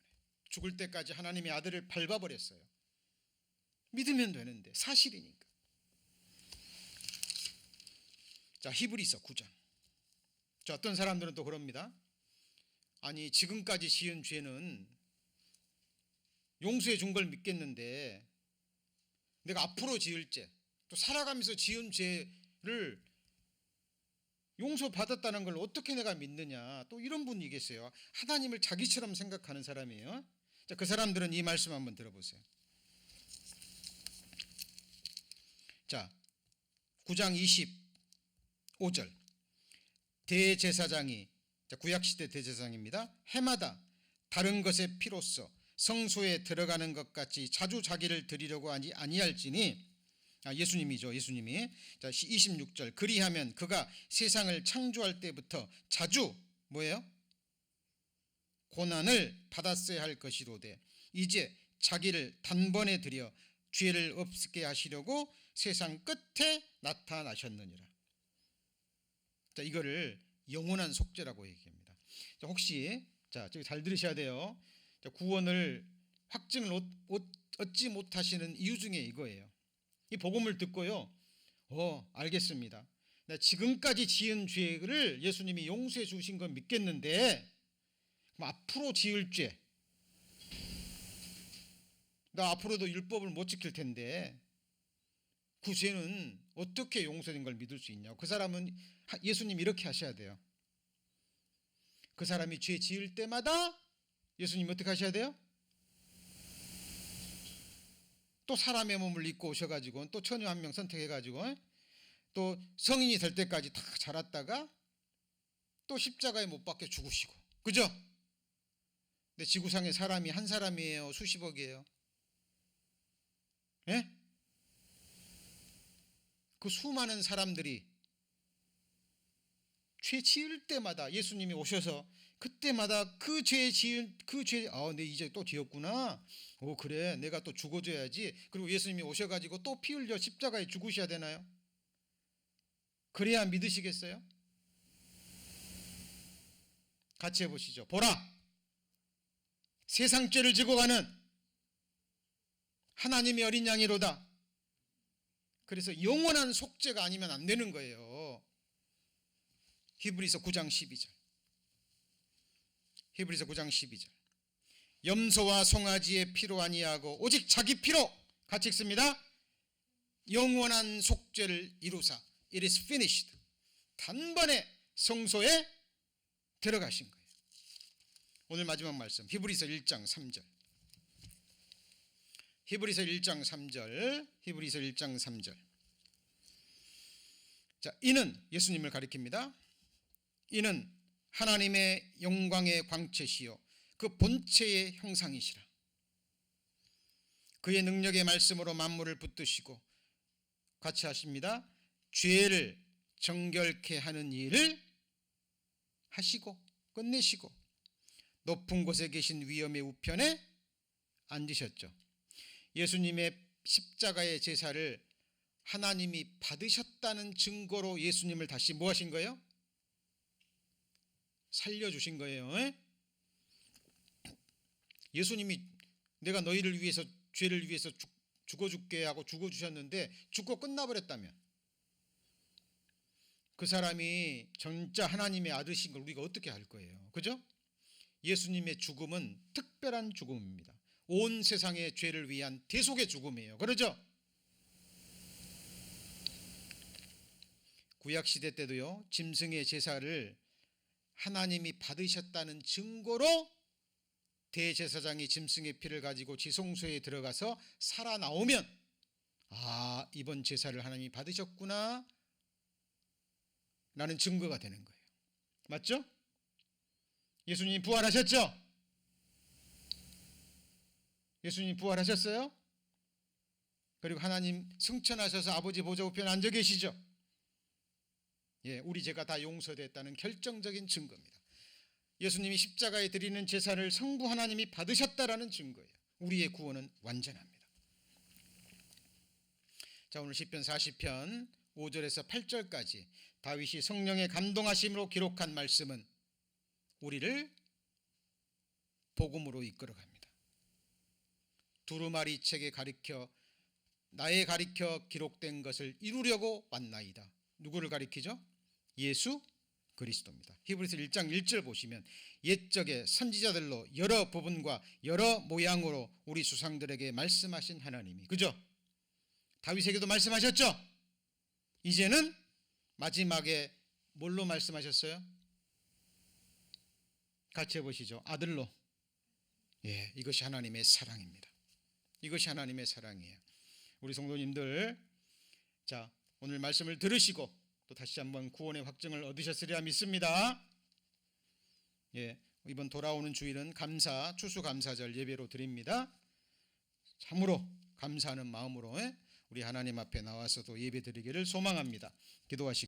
죽을 때까지 하나님의 아들을 밟아버렸어요. 믿으면 되는데 사실이니까. 자, 히브리서 9장. 자, 어떤 사람들은 또 그럽니다. 아니, 지금까지 지은 죄는 용서해 준 걸 믿겠는데 내가 앞으로 지을 죄, 또 살아가면서 지은 죄를 용서받았다는 걸 어떻게 내가 믿느냐, 또 이런 분이 계세요. 하나님을 자기처럼 생각하는 사람이에요. 자, 그 사람들은 이 말씀 한번 들어보세요. 자, 9장 25절. 대제사장이, 구약시대 대제사장입니다. 해마다 다른 것의 피로써 성소에 들어가는 것 같이 자주 자기를 드리려고 아니할지니, 예수님이죠. 예수님이. 자, 26절. 그리하면 그가 세상을 창조할 때부터 자주 뭐예요? 고난을 받았어야 할 것이로되 이제 자기를 단번에 드려 죄를 없게 하시려고 세상 끝에 나타나셨느니라. 자, 이거를 영원한 속죄라고 얘기합니다. 자, 혹시 저기 잘 들으셔야 돼요. 자, 구원을 확증을 얻지 못하시는 이유 중에 이거예요. 이 복음을 듣고요. 알겠습니다. 나 지금까지 지은 죄를 예수님이 용서해 주신 건 믿겠는데 그럼 앞으로 지을 죄, 나 앞으로도 율법을 못 지킬 텐데 그 죄는 어떻게 용서된 걸 믿을 수 있냐고. 그 사람은 예수님 이렇게 하셔야 돼요. 그 사람이 죄 지을 때마다 예수님 어떻게 하셔야 돼요? 또 사람의 몸을 입고 오셔가지고 또 처녀 한 명 선택해가지고 또 성인이 될 때까지 다 자랐다가 또 십자가에 못 박혀 죽으시고, 그죠? 근데 지구상에 사람이 한 사람이에요? 수십억이에요? 예? 그 수많은 사람들이 죄 지을 때마다 예수님이 오셔서 그때마다 그 죄, 내 이제 또 지었구나. 그래, 내가 또 죽어줘야지. 그리고 예수님이 오셔가지고 또 피 흘려 십자가에 죽으셔야 되나요? 그래야 믿으시겠어요? 같이 해보시죠. 보라, 세상 죄를 지고 가는 하나님의 어린 양이로다. 그래서 영원한 속죄가 아니면 안 되는 거예요. 히브리서 9장 12절. 히브리서 9장 12절. 염소와 송아지의 피로 아니하고 오직 자기 피로, 같이 읽습니다. 영원한 속죄를 이루사, it is finished. 단번에 성소에 들어가신 거예요. 오늘 마지막 말씀 히브리서 1장 3절. 히브리서 1장 3절. 히브리서 1장 3절. 자, 이는 예수님을 가리킵니다. 이는 하나님의 영광의 광채시요 그 본체의 형상이시라. 그의 능력의 말씀으로 만물을 붙드시고, 같이 하십니다. 죄를 정결케 하는 일을 하시고 끝내시고 높은 곳에 계신 위엄의 우편에 앉으셨죠. 예수님의 십자가의 제사를 하나님이 받으셨다는 증거로 예수님을 다시 뭐 하신 거예요? 살려주신 거예요. 예수님이 내가 너희를 위해서 죄를 위해서 죽어줄게 하고 죽어주셨는데 죽고 끝나버렸다면 그 사람이 진짜 하나님의 아들이신 걸 우리가 어떻게 알 거예요? 그죠? 예수님의 죽음은 특별한 죽음입니다. 온 세상의 죄를 위한 대속의 죽음이에요. 그러죠? 구약시대 때도요, 짐승의 제사를 하나님이 받으셨다는 증거로 대제사장이 짐승의 피를 가지고 지성소에 들어가서 살아나오면 아, 이번 제사를 하나님이 받으셨구나 라는 증거가 되는 거예요. 맞죠? 예수님이 부활하셨죠? 예수님이 부활하셨어요? 그리고 하나님 승천하셔서 아버지 보좌 우편에 앉아 계시죠? 예, 우리 죄가 다 용서됐다는 결정적인 증거입니다. 예수님이 십자가에 드리는 제사를 성부 하나님이 받으셨다라는 증거예요. 우리의 구원은 완전합니다. 자, 오늘 시편 40편 5절에서 8절까지 다윗이 성령의 감동하심으로 기록한 말씀은 우리를 복음으로 이끌어갑니다. 두루마리 책에 나에 가리켜 기록된 것을 이루려고 왔나이다. 누구를 가리키죠? 예수 그리스도입니다. 히브리서 1장 1절 보시면 옛적에 선지자들로 여러 부분과 여러 모양으로 우리 조상들에게 말씀하신 하나님이, 그죠? 다윗에게도 말씀하셨죠? 이제는 마지막에 뭘로 말씀하셨어요? 같이 해보시죠. 아들로. 예, 이것이 하나님의 사랑입니다. 이것이 하나님의 사랑이에요. 우리 성도님들, 자, 오늘 말씀을 들으시고 또 다시 한번 구원의 확증을 얻으셨으리라 믿습니다. 예, 이번 돌아오는 주일은 추수감사절 예배로 드립니다. 참으로 감사하는 마음으로 우리 하나님 앞에 나와서도 예배 드리기를 소망합니다. 기도하시겠습니다.